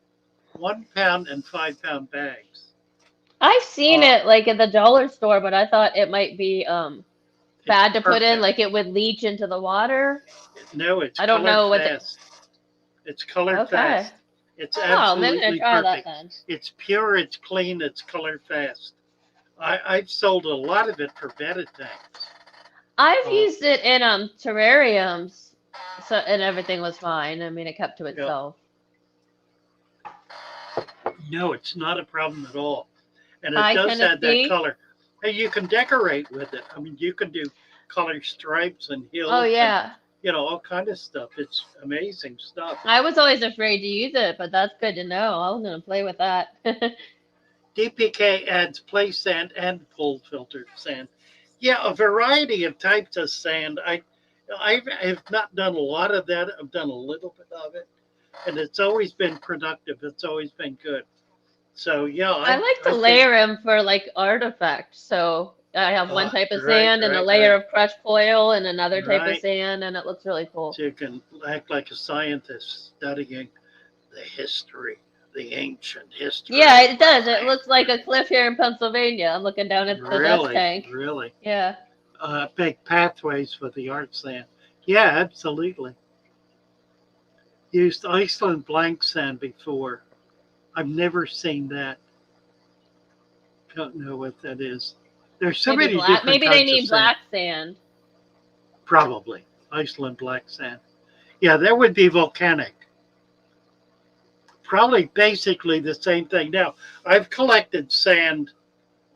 S2: 1 pound and 5 pound bags.
S3: I've seen
S2: Uh,
S3: it like at the dollar store, but I thought it might be
S2: it's
S3: bad to put in,
S2: perfect.
S3: like it would leach into the water.
S2: No, it's
S3: I don't
S2: colored
S3: know what the.
S2: fast. It's colored
S3: Okay.
S2: fast. It's
S3: Oh, maybe I'm gonna
S2: absolutely
S3: try that
S2: perfect.
S3: then.
S2: It's pure, it's clean, it's colored fast. I've sold a lot of it for betta tanks.
S3: I've
S2: Uh,
S3: used it in terrariums, so and everything was fine. I mean, it kept to
S2: yeah,
S3: itself.
S2: no, it's not a problem at all. And it
S3: Hi,
S2: does add that
S3: Tennessee.
S2: color. And you can decorate with it. I mean, you can do color stripes and
S3: Oh
S2: hills and,
S3: yeah.
S2: all kind of stuff. It's amazing stuff.
S3: I was always afraid to use it, but that's good to know. I was gonna play with that.
S2: DPK adds play sand and pull filtered sand. Yeah, a variety of types of sand. I have not done a lot of that. I've done a little bit of it, and it's always been productive. It's always been good. So yeah,
S3: I like to
S2: I think
S3: layer them for like artifacts. So I have one type of
S2: Right,
S3: sand and a
S2: right,
S3: layer
S2: right.
S3: of crushed coil and another type of
S2: Right.
S3: sand, and it looks really cool.
S2: So you can act like a scientist studying the history, the ancient history.
S3: Yeah, it does. It looks like a cliff here in Pennsylvania. I'm looking down at the dust
S2: Really,
S3: tank.
S2: really.
S3: Yeah.
S2: Big pathways for the art sand. Yeah, absolutely. Used Iceland blank sand before. I've never seen that. Don't know what that is. There's so many different
S3: Maybe they
S2: types of
S3: need
S2: sand.
S3: black sand.
S2: Probably Iceland black sand. Yeah, that would be volcanic. Probably basically the same thing. Now, I've collected sand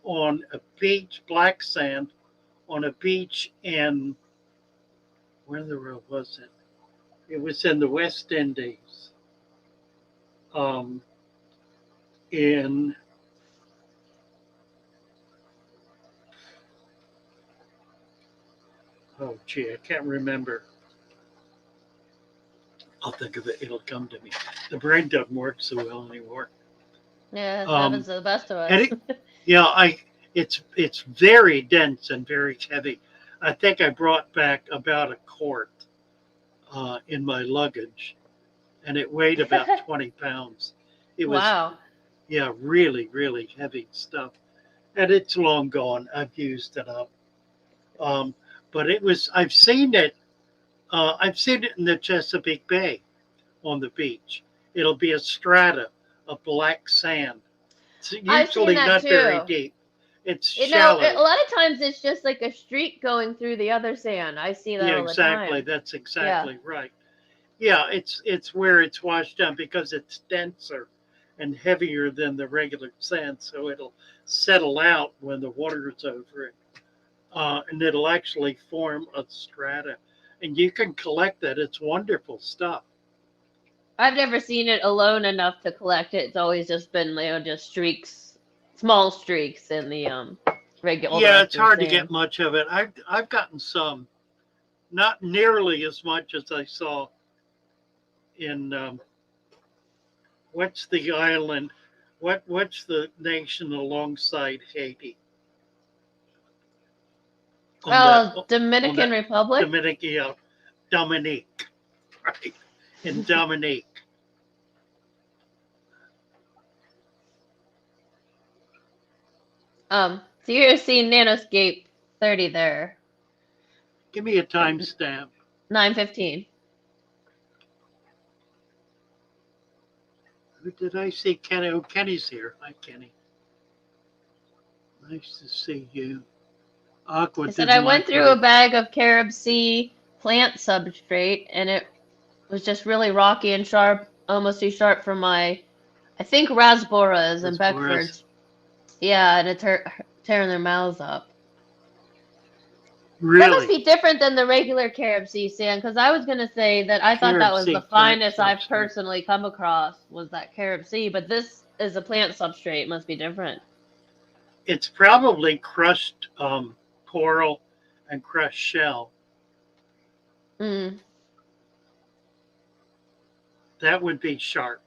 S2: on a beach, black sand, on a beach in, where the world was it? It was in the West Indies. In, oh gee, I can't remember. I'll think of it. It'll come to me. The brain doesn't work so well anymore.
S3: Yeah, it happens to the best of us.
S2: And it's very dense and very heavy. I think I brought back about a quart in my luggage, and it weighed about 20 pounds. It was,
S3: Wow.
S2: yeah, really, really heavy stuff. And it's long gone. I've used it up. But it was, I've seen it in the Chesapeake Bay on the beach. It'll be a strata of black sand. It's usually not
S3: too.
S2: very deep. It's
S3: You
S2: shallow.
S3: know, a lot of times it's just like a streak going through the other sand. I see that all the time.
S2: Exactly. That's exactly right. Yeah, it's where it's washed down because it's denser and heavier than the regular sand, so it'll settle out when the water's over it, and it'll actually form a strata, and you can collect that. It's wonderful stuff.
S3: I've never seen it alone enough to collect it. It's always just been, you know, just streaks, small streaks in the regular.
S2: Yeah, it's hard to get much of it. I've gotten some, not nearly as much as I saw in what's the island? What's the nation alongside Haiti?
S3: Dominican Republic.
S2: Dominique, right? In Dominique.
S3: So you're seeing Nanoscape 30 there.
S2: Give me a timestamp.
S3: 9:15.
S2: Who did I see? Kenny. Oh, Kenny's here. Hi, Kenny. Nice to see you. Aqua.
S3: I said I went through a bag of Carib Sea plant substrate, and it was just really rocky and sharp, almost too sharp for my, I think, Rasboras and Beckfords. Yeah, and it's tearing their mouths up.
S2: Really?
S3: That must be different than the regular Carib Sea sand, because I was going to say that I thought that was the finest I've personally come across, was that Carib Sea, but this is a plant substrate. It must be different.
S2: It's probably crushed coral and crushed shell.
S3: Mm.
S2: That would be sharp.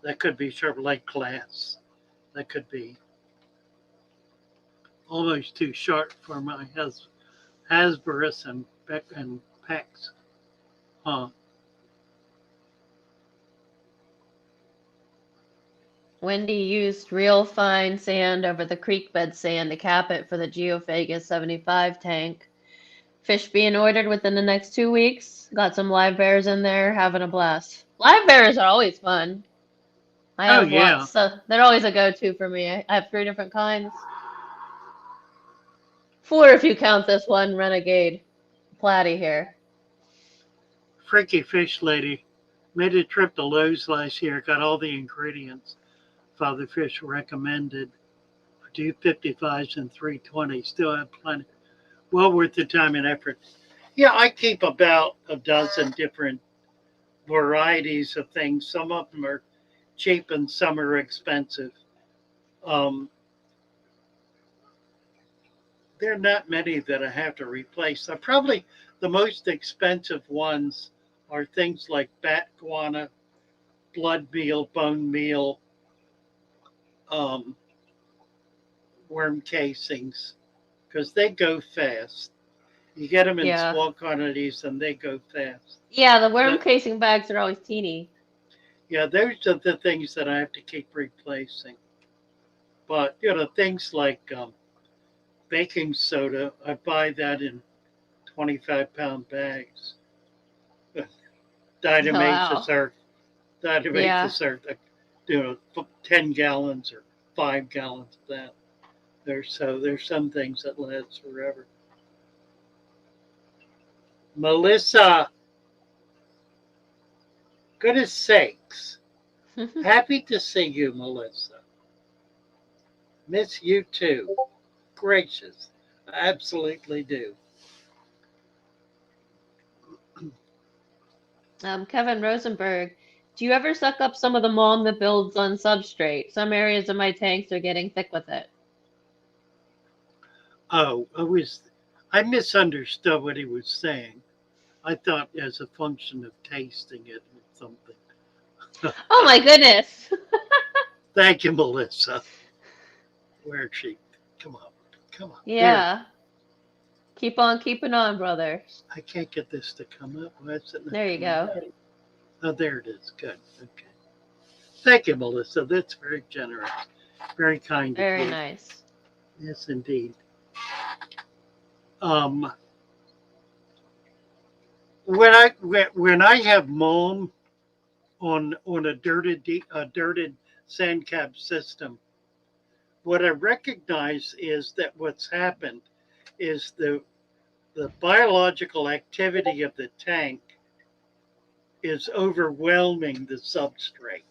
S2: That could be sharp, like glass. That could be almost too sharp for my Hasburus and Pex. Huh.
S3: Wendy used real fine sand over the creek bed sand to cap it for the Geophagus 75 tank. Fish being ordered within the next 2 weeks. Got some live bears in there, having a blast. Live bears are always fun. I have lots, so they're always a go-to for me. I have 3 different kinds. 4 if you count this one renegade platy here.
S2: Freaky fish lady made a trip to Lowe's last year. Got all the ingredients Father Fish recommended for 255s and 320s. Still have plenty. Well worth the time and effort. Yeah, I keep about a dozen different varieties of things. Some of them are cheap and some are expensive. There are not many that I have to replace. Probably the most expensive ones are things like bat guana, blood meal, bone meal, worm casings, because they go fast. You get them in
S3: Yeah.
S2: small quantities and they go fast.
S3: Yeah, the worm
S2: But,
S3: casing bags are always teeny.
S2: yeah, those are the things that I have to keep replacing. But, things like baking soda, I buy that in 25-pound bags.
S3: Oh, wow. Yeah.
S2: Dynamasis are, 10 gallons or 5 gallons of that. There's some things that last forever. Melissa, goodness sakes. Happy to see you, Melissa. Miss you too. Gracious. I absolutely do.
S3: Kevin Rosenberg, do you ever suck up some of the mold that builds on substrate? Some areas of my tanks are getting thick with it.
S2: Oh, I misunderstood what he was saying. I thought as a function of tasting it or something.
S3: Oh my goodness.
S2: Thank you, Melissa. Where is she? Come on. Come on.
S3: Yeah. Keep on keeping on, brother.
S2: I can't get this to come up. Why is it not
S3: There you
S2: coming
S3: go.
S2: up? Oh, there it is. Good. Okay. Thank you, Melissa. That's very generous. Very kind of you.
S3: Very nice.
S2: Yes, indeed. Um, when I have mold on a dirted sand cap system, what I recognize is that what's happened is the biological activity of the tank is overwhelming the substrate.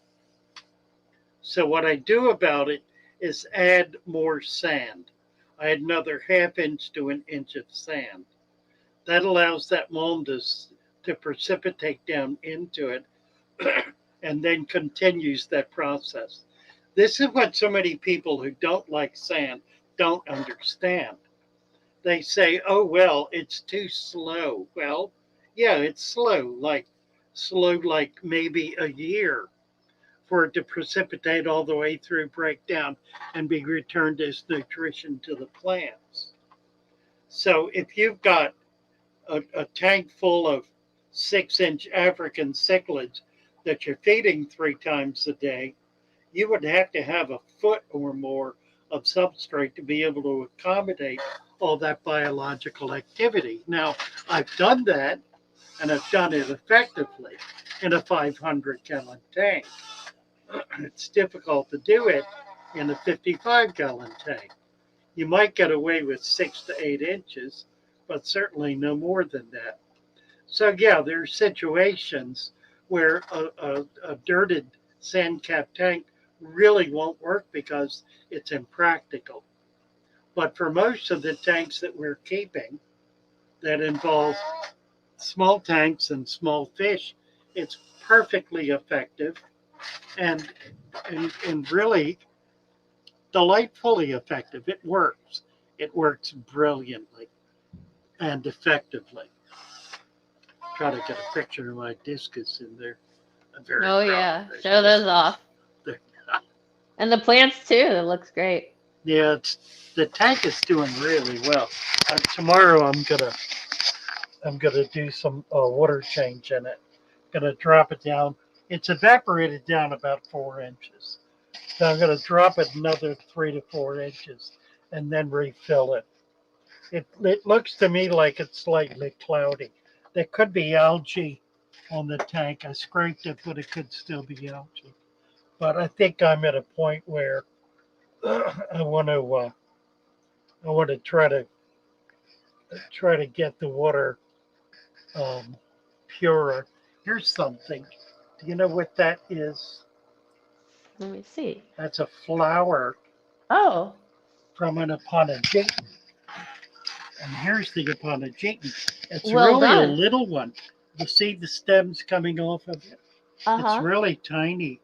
S2: So what I do about it is add more sand. I add another ½ inch to an inch of sand. That allows that mold to precipitate down into it and then continues that process. This is what so many people who don't like sand don't understand. They say, oh, well, it's too slow. Well, yeah, it's slow like maybe a year for it to precipitate all the way through breakdown and be returned as nutrition to the plants. So if you've got a tank full of 6-inch African cichlids that you're feeding 3 times a day, you would have to have a foot or more of substrate to be able to accommodate all that biological activity. Now, I've done that, and I've done it effectively in a 500-gallon tank. It's difficult to do it in a 55-gallon tank. You might get away with 6 to 8 inches, but certainly no more than that. So yeah, there are situations where a dirted sand cap tank really won't work because it's impractical. But for most of the tanks that we're keeping that involve small tanks and small fish, it's perfectly effective and really delightfully effective. It works. It works brilliantly and effectively. Try to get a picture of my discus in there. I'm very
S3: Oh
S2: proud
S3: yeah.
S2: of this.
S3: Show those off. And the plants too. It looks great.
S2: Yeah, the tank is doing really well. Tomorrow I'm gonna do some water change in it. Gonna drop it down. It's evaporated down about 4 inches. So I'm gonna drop it another 3 to 4 inches and then refill it. It looks to me like it's slightly cloudy. There could be algae on the tank. I scraped it, but it could still be algae. But I think I'm at a point where I want to try to get the water purer. Here's something. Do you know what that is?
S3: Let me see.
S2: That's a flower
S3: Oh.
S2: from an Aponogeton. And here's the Aponogeton. It's
S3: Well
S2: really a
S3: done.
S2: little one. You see the stems coming off of it? It's
S3: Uh-huh.
S2: really tiny.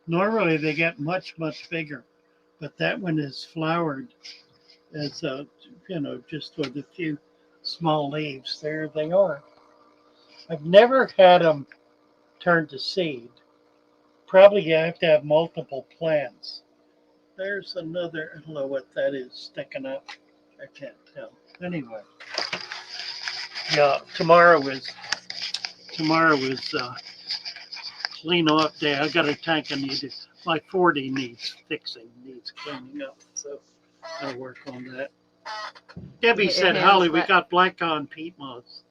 S2: Normally they get much, much bigger. But that one is flowered as just with a few small leaves. There they are. I've never had them turn to seed. Probably you have to have multiple plants. there's another. I don't know what that is sticking up. I can't tell. Anyway, yeah. Tomorrow is clean off day. I got a tank I need. My 40 needs fixing, needs cleaning up. So I'll work on that. Debbie said, Holly, we got black on peat moss,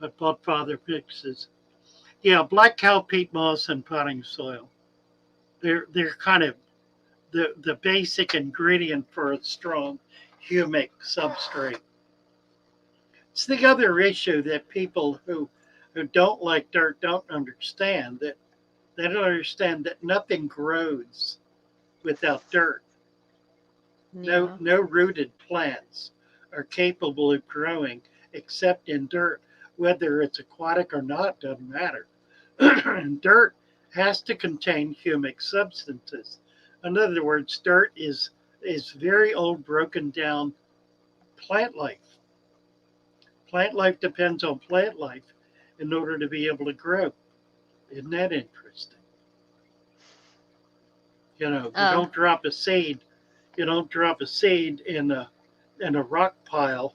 S2: but both father fixes. Yeah, black cow peat moss and potting soil. They're kind of the basic ingredient for a strong humic substrate. It's the other issue that people who don't like dirt don't understand, that they don't understand that nothing grows without dirt.
S3: Yeah.
S2: No rooted plants are capable of growing except in dirt. Whether it's aquatic or not doesn't matter. Dirt has to contain humic substances. In other words, dirt is very old, broken down plant life. Plant life depends on plant life in order to be able to grow. Isn't that interesting? You know, you don't drop a seed. You don't drop a seed in a rock pile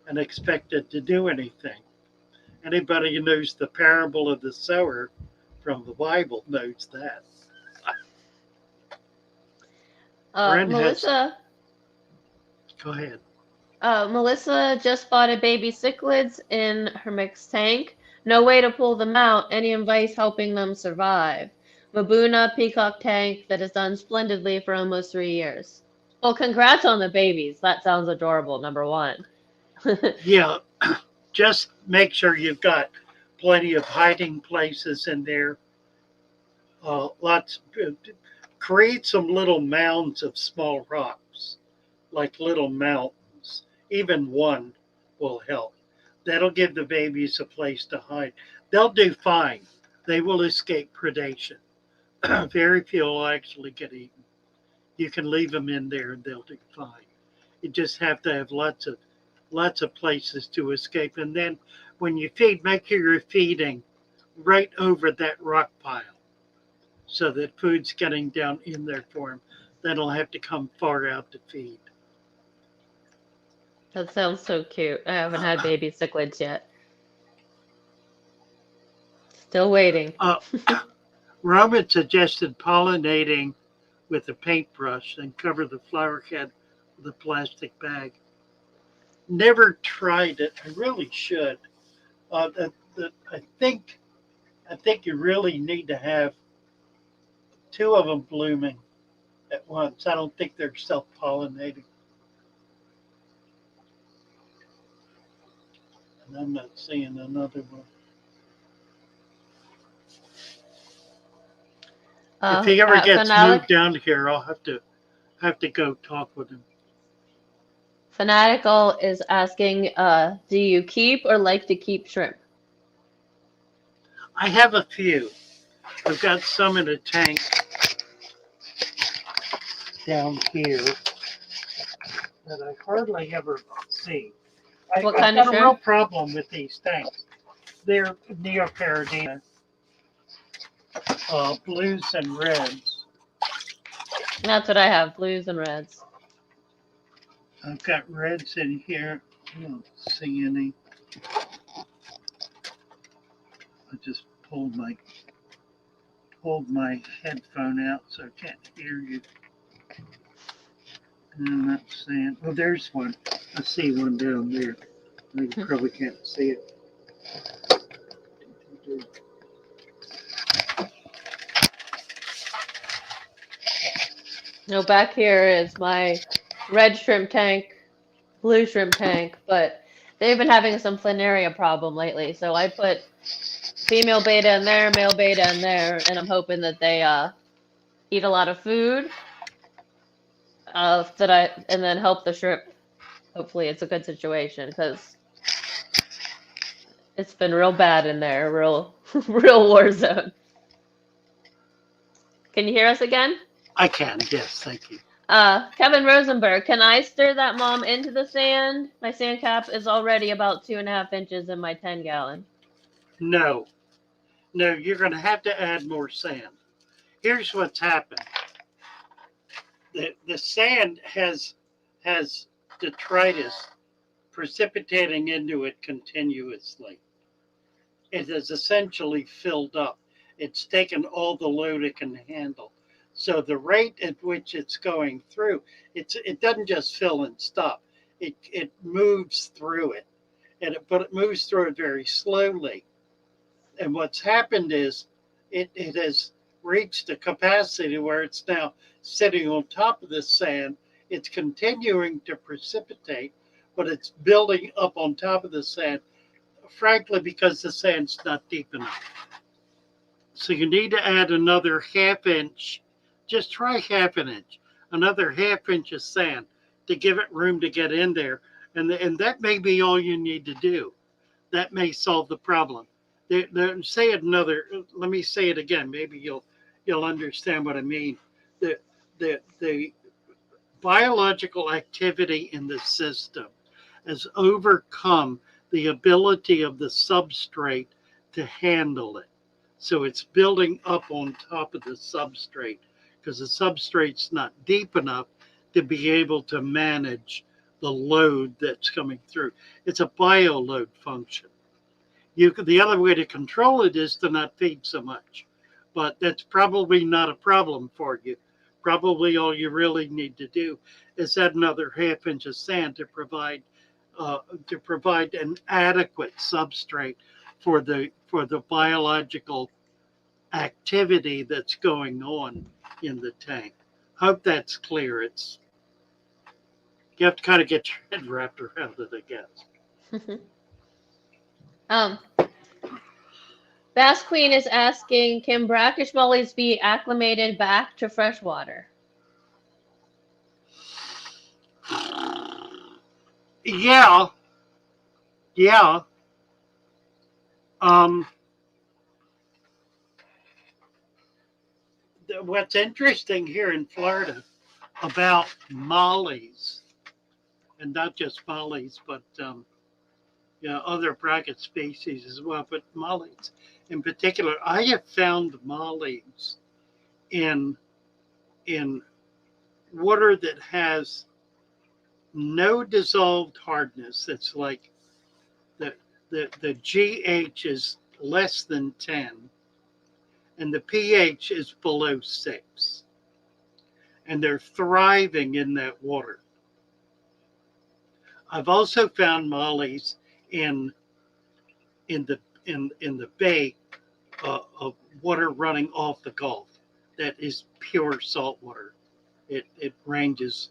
S2: and expect it to do anything. Anybody who knows the parable of the sower from the Bible knows that.
S3: Melissa.
S2: Go ahead.
S3: Melissa just bought a baby cichlids in her mixed tank. No way to pull them out. Any advice helping them survive? Mabuna peacock tank that has done splendidly for almost 3 years. Well, congrats on the babies. That sounds adorable, number one.
S2: Yeah, just make sure you've got plenty of hiding places in there. Create some little mounds of small rocks, like little mountains. Even one will help. That'll give the babies a place to hide. They'll do fine. They will escape predation. Very few will actually get eaten. You can leave them in there and they'll do fine. You just have to have lots of places to escape. And then when you feed, make sure you're feeding right over that rock pile so that food's getting down in there for them. They don't have to come far out to feed.
S3: That sounds so cute. I haven't had baby cichlids yet. Still waiting.
S2: Roman suggested pollinating with a paintbrush and cover the flower head with a plastic bag. Never tried it. I really should. I think you really need to have 2 of them blooming at once. I don't think they're self-pollinating. And I'm not seeing another one. If he ever gets moved down here, I'll have to go talk with him.
S3: Fanatical is asking, do you keep or like to keep shrimp?
S2: I have a few. I've got some in a tank down here that I hardly ever see.
S3: What kind
S2: I've
S3: of
S2: got a
S3: shrimp?
S2: real problem with these tanks. They're neoparadina, blues and reds.
S3: That's what I have, blues and reds.
S2: I've got reds in here. I don't see any. I just pulled my headphone out so I can't hear you. And I'm not seeing. Oh, there's one. I see one down there. You probably can't see it.
S3: No, back here is my red shrimp tank, blue shrimp tank, but they've been having some planaria problem lately. So I put female beta in there, male beta in there, and I'm hoping that they eat a lot of food and then help the shrimp. Hopefully it's a good situation because it's been real bad in there, real war zone. Can you hear us again?
S2: I can, yes, thank you.
S3: Kevin Rosenberg, can I stir that mom into the sand? My sand cap is already about 2.5 inches in my 10-gallon.
S2: No, you're going to have to add more sand. Here's what's happened. the sand has detritus precipitating into it continuously. It is essentially filled up. It's taken all the load it can handle. So the rate at which it's going through, it doesn't just fill and stop. It moves through it, but it moves through it very slowly. And what's happened is it has reached a capacity where it's now sitting on top of the sand. It's continuing to precipitate, but it's building up on top of the sand, frankly, because the sand's not deep enough. So you need to add another half inch. Just try half an inch, another half inch of sand to give it room to get in there. And that may be all you need to do. That may solve the problem. Say it another. Let me say it again. Maybe you'll understand what I mean. The biological activity in the system has overcome the ability of the substrate to handle it. So it's building up on top of the substrate because the substrate's not deep enough to be able to manage the load that's coming through. It's a bioload function. The other way to control it is to not feed so much, but that's probably not a problem for you. Probably all you really need to do is add another half inch of sand to provide an adequate substrate for the biological activity that's going on in the tank. Hope that's clear. You have to kind of get your head wrapped around it, I
S3: guess. Bass Queen is asking, can brackish mollies be acclimated back to freshwater?
S2: Yeah. What's interesting here in Florida about mollies, and not just mollies, but other bracket species as well, but mollies in particular, I have found mollies in water that has no dissolved hardness. It's like the GH is less than 10 and the pH is below 6. And they're thriving in that water. I've also found mollies in the bay of water running off the Gulf that is pure salt water. It ranges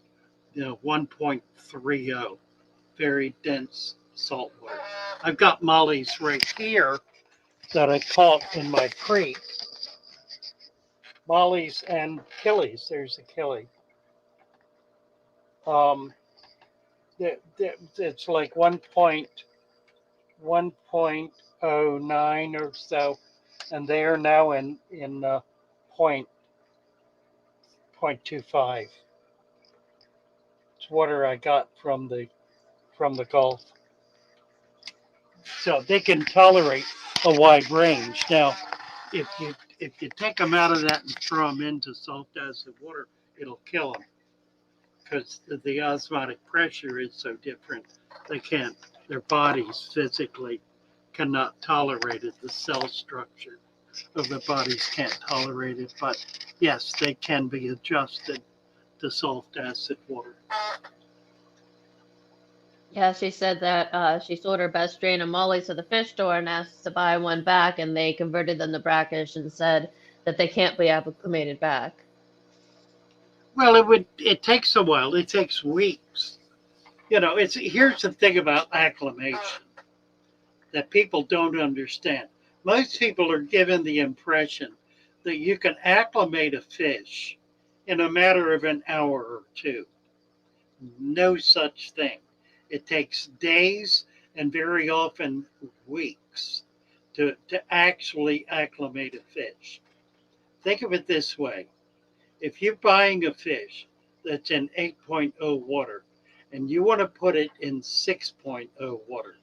S2: 1.30, very dense salt water. I've got mollies right here that I caught in my creek. Mollies and killies. There's a killie. It's like 1.09 or so, and they are now in 0.25. It's water I got from the Gulf, so they can tolerate a wide range. Now, if you take them out of that and throw them into salt acid water, it'll kill them because the osmotic pressure is so different. Their bodies physically cannot tolerate it. The cell structure of the bodies can't tolerate it. But yes, they can be adjusted to salt acid water.
S3: Yeah, she said that she sold her best strain of mollies to the fish store and asked to buy one back, and they converted them to brackish and said that they can't be acclimated back.
S2: Well, it takes a while. It takes weeks. Here's the thing about acclimation that people don't understand. Most people are given the impression that you can acclimate a fish in a matter of an hour or two. No such thing. It takes days and very often weeks to actually acclimate a fish. Think of it this way. If you're buying a fish that's in 8.0 water and you want to put it in 6.0 water,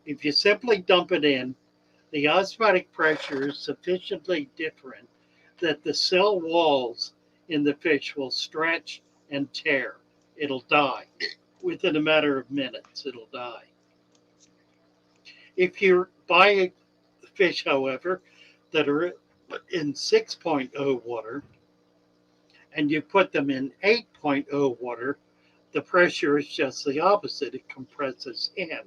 S2: if you simply dump it in, the osmotic pressure is sufficiently different that the cell walls in the fish will stretch and tear. It'll die. Within a matter of minutes, it'll die. If you buy fish, however, that are in 6.0 water and you put them in 8.0 water, the pressure is just the opposite. It compresses in.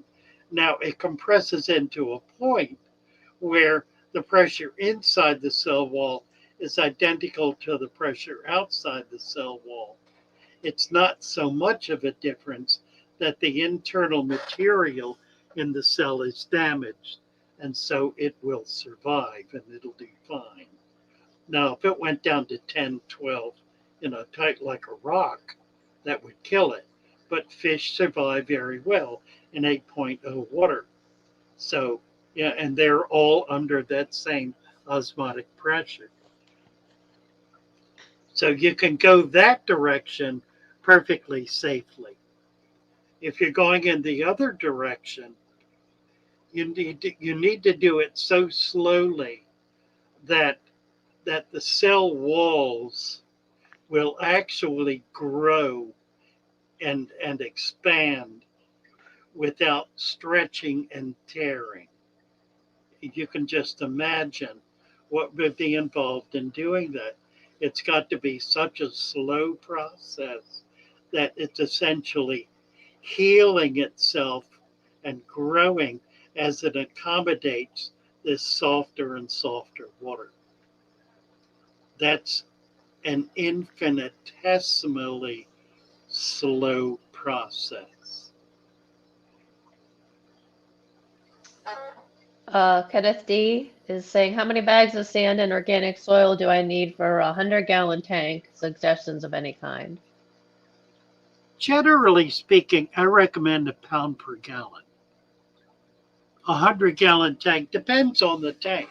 S2: Now, it compresses into a point where the pressure inside the cell wall is identical to the pressure outside the cell wall. It's not so much of a difference that the internal material in the cell is damaged, and so it will survive and it'll do fine. Now, if it went down to 10, 12, tight like a rock, that would kill it. But fish survive very well in 8.0 water. So, yeah, and they're all under that same osmotic pressure. So you can go that direction perfectly safely. If you're going in the other direction, you need to do it so slowly that the cell walls will actually grow and expand without stretching and tearing. You can just imagine what would be involved in doing that. It's got to be such a slow process that it's essentially healing itself and growing as it accommodates this softer and softer water. That's an infinitesimally slow process.
S3: Kenneth D is saying, how many bags of sand and organic soil do I need for a 100-gallon tank? Suggestions of any kind.
S2: Generally speaking, I recommend a pound per gallon. A 100-gallon tank depends on the tank.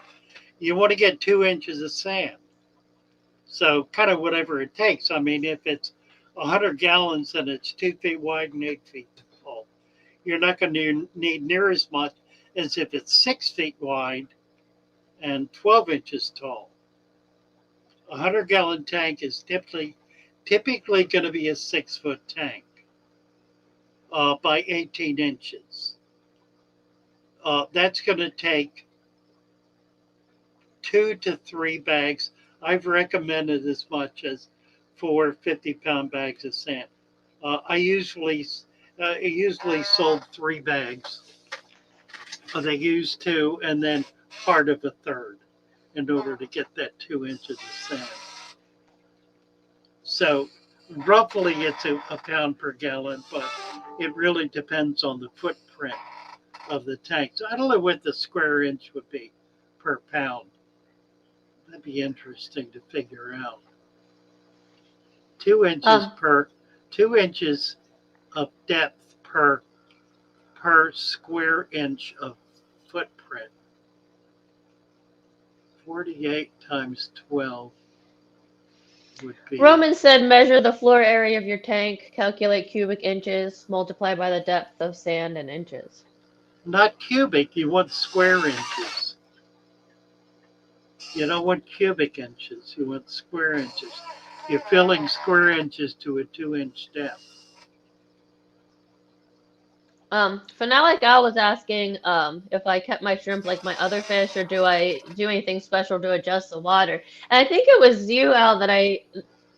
S2: You want to get 2 inches of sand. So kind of whatever it takes. I mean, if it's 100 gallons and it's 2 feet wide and 8 feet tall, you're not going to need near as much as if it's 6 feet wide and 12 inches tall. A 100-gallon tank is typically going to be a 6-foot tank by 18 inches. That's going to take 2 to 3 bags. I've recommended as much as 4 50-pound bags of sand. I usually sold 3 bags. They used 2 and then part of a third in order to get that 2 inches of sand. So roughly it's a pound per gallon, but it really depends on the footprint of the tank. So I don't know what the square inch would be per pound. That'd be interesting to figure out. 2 inches of depth per square inch of footprint. 48 times 12 would be.
S3: Roman said, measure the floor area of your tank, calculate cubic inches, multiply by the depth of sand in inches.
S2: Not cubic, you want square inches. You don't want cubic inches, you want square inches. You're filling square inches to a 2-inch depth.
S3: Phenolic Al was asking if I kept my shrimp like my other fish, or do I do anything special to adjust the water? And I think it was you, Al, that I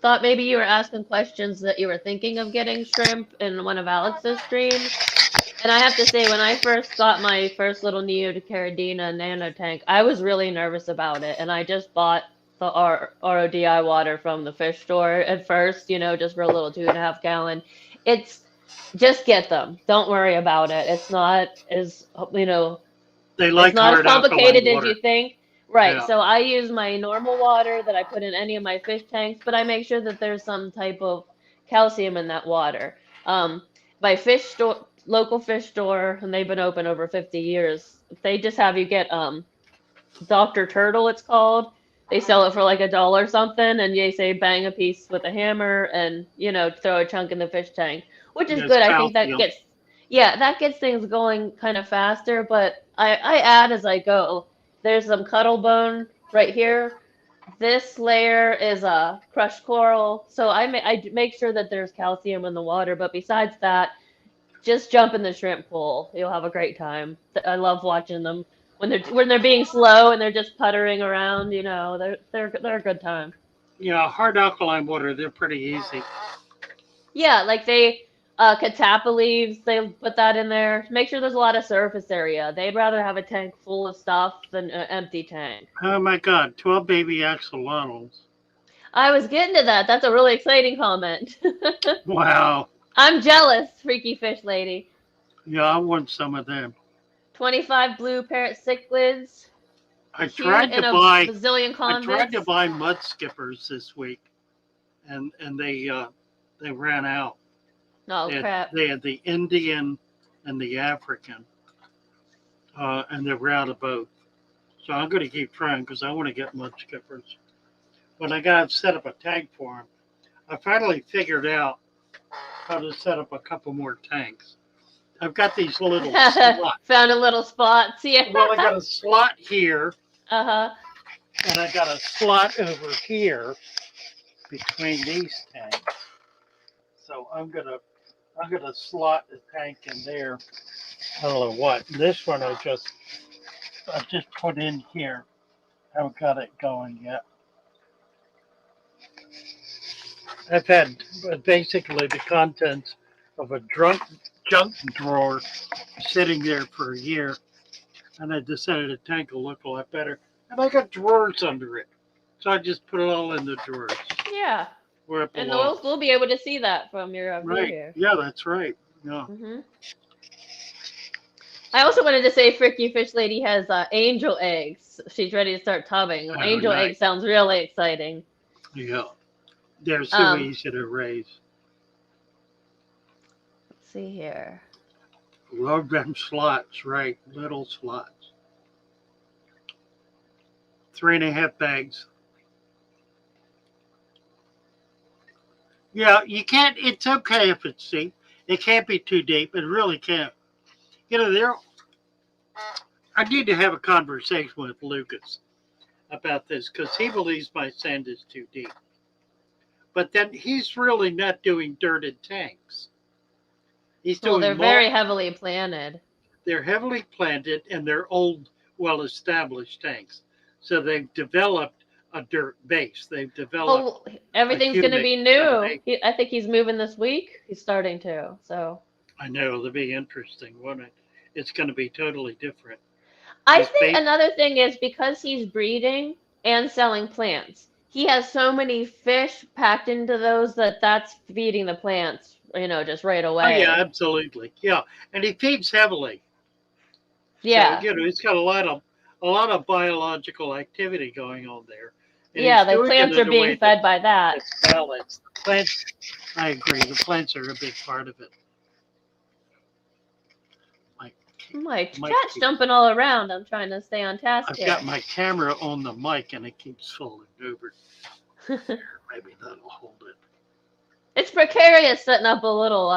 S3: thought maybe you were asking questions that you were thinking of getting shrimp in one of Alex's streams. And I have to say, when I first got my first little Neocaridina nano tank, I was really nervous about it. And I just bought the RODI water from the fish store at first, just for a little 2.5 gallon. Just get them. Don't worry about it. It's not as,
S2: they like
S3: it's not as complicated as
S2: water.
S3: you think. Right.
S2: Yeah.
S3: So I use my normal water that I put in any of my fish tanks, but I make sure that there's some type of calcium in that water. My fish store, local fish store, and they've been open over 50 years, they just have you get Dr. Turtle, it's called. They sell it for like $1 something, and they say bang a piece with a hammer and, throw a chunk in the fish tank, which is good. I think that gets things going kind of faster, but I add as I go. There's some cuttle bone right here This layer is a crushed coral, so I make sure that there's calcium in the water. But besides that, just jump in the shrimp pool. You'll have a great time. I love watching them when they're being slow and they're just puttering around. They're a good time.
S2: Yeah, hard alkaline water, they're pretty easy.
S3: Yeah, like they catappa leaves, they put that in there. Make sure there's a lot of surface area. They'd rather have a tank full of stuff than an empty tank.
S2: Oh my God, 12 baby axolotls.
S3: I was getting to that. That's a really exciting comment.
S2: Wow.
S3: I'm jealous, freaky fish lady.
S2: Yeah, I want some of them.
S3: 25 blue parrot cichlids.
S2: I
S3: Cute
S2: tried
S3: in
S2: to
S3: a
S2: buy
S3: bazillion
S2: I tried to
S3: convicts.
S2: buy mud skippers this week, and they ran out.
S3: Oh crap.
S2: They had the Indian and the African, and they were out of both. So I'm going to keep trying because I want to get mud skippers. But I got to set up a tank for them. I finally figured out how to set up a couple more tanks. I've got these little slots.
S3: Found a little spot. See ya.
S2: Well, I got a slot here,
S3: Uh-huh.
S2: and I got a slot over here between these tanks. So I'm gonna slot the tank in there. I don't know what. This one I just put in here. I haven't got it going yet. I've had basically the contents of a junk drawer sitting there for a year, and I decided the tank will look a lot better. And I got drawers under it, so I just put it all in the drawers.
S3: Yeah.
S2: Where it
S3: And
S2: belongs.
S3: we'll be able to see that from your view
S2: Right.
S3: here.
S2: Yeah, that's right. Yeah.
S3: hmm I also wanted to say Freaky Fish Lady has angel eggs. She's ready to start tubbing.
S2: Oh,
S3: Angel
S2: nice.
S3: egg sounds really exciting.
S2: Yeah. They're so
S3: Um,
S2: easy to raise.
S3: Let's see here.
S2: Love them slots, right? Little slots. 3.5 bags. Yeah, you can't. It's okay if it's deep. It can't be too deep. It really can't. I need to have a conversation with Lucas about this because he believes my sand is too deep. But then he's really not doing dirted tanks. He's doing.
S3: Well, they're very heavily planted.
S2: They're heavily planted and they're old, well-established tanks. So they've developed a dirt base. They've developed.
S3: Oh, everything's going to be new. I think he's moving this week. He's starting to. So.
S2: I know it'll be interesting, won't it? It's going to be totally different.
S3: I think another thing is because he's breeding and selling plants, he has so many fish packed into those that's feeding the plants, just right away.
S2: Oh, yeah, absolutely. Yeah, and he feeds heavily.
S3: Yeah.
S2: So, he's got a lot of biological activity going on there. And
S3: yeah, the plants are being fed by that.
S2: It's balanced. Plants, I agree. The plants are a big part of it.
S3: My chat's jumping all around. I'm trying to stay on task
S2: I've got my camera on the mic and it keeps falling over. Maybe that'll hold it.
S3: It's precarious setting up a little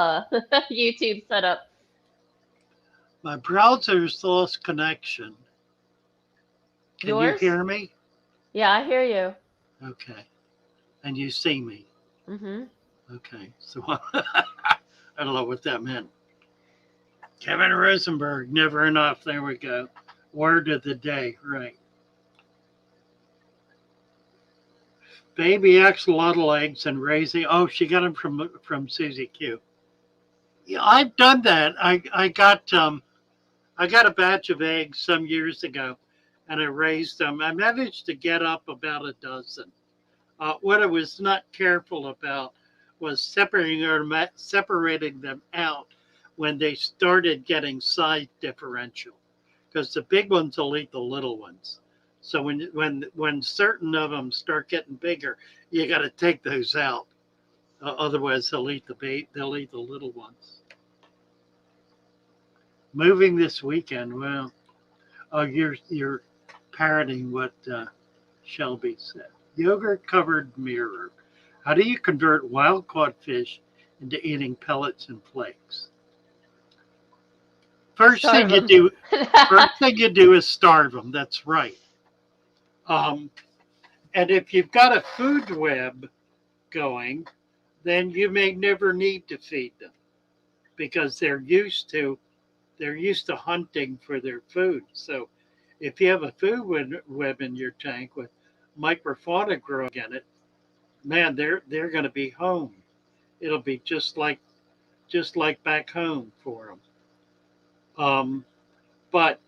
S3: YouTube setup.
S2: My browser's lost connection. Can
S3: Yours?
S2: you hear me?
S3: Yeah, I hear you.
S2: Okay. And you see me?
S3: Mm-hmm.
S2: Okay. So I don't know what that meant. Kevin Rosenberg, never enough. There we go. Word of the day, right. Baby axolotl eggs and raising. Oh, she got them from Susie Q. Yeah, I've done that. I got a batch of eggs some years ago, and I raised them. I managed to get up about a dozen. What I was not careful about was separating them out when they started getting size differential, because the big ones will eat the little ones. So when certain of them start getting bigger, you got to take those out. Otherwise, they'll eat the little ones. Moving this weekend. Well, you're parroting what Shelby said. Yogurt covered mirror. How do you convert wild caught fish into eating pellets and flakes? First thing you do is starve them. That's right. And if you've got a food web going, then you may never need to feed them because they're used to hunting for their food. So if you have a food web in your tank with microfauna growing in it, man, they're going to be home. It'll be just like back home for them. But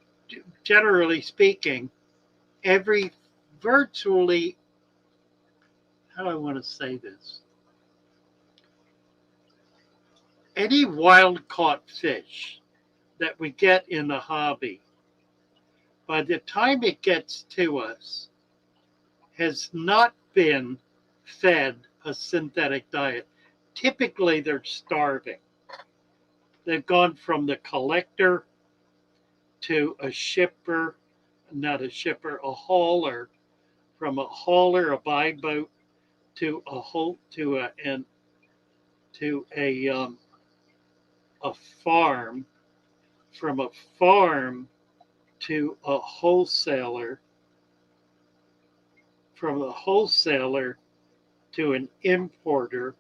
S2: generally speaking, every virtually, how do I want to say this? Any wild caught fish that we get in the hobby, by the time it gets to us, has not been fed a synthetic diet. Typically, they're starving. They've gone from the collector to a shipper, not a shipper, a hauler, from a hauler, a buy boat, to a whole to a and to a farm, from a farm to a wholesaler, from a wholesaler to an importer,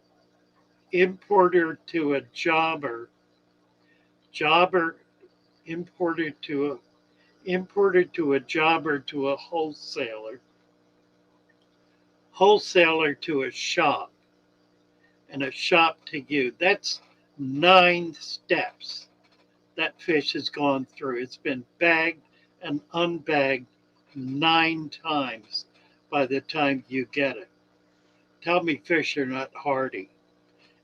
S2: importer to a jobber, jobber imported to a imported to a jobber to a wholesaler, wholesaler to a shop, and a shop to you. That's 9 steps that fish has gone through. It's been bagged and unbagged 9 times by the time you get it. Tell me fish are not hardy.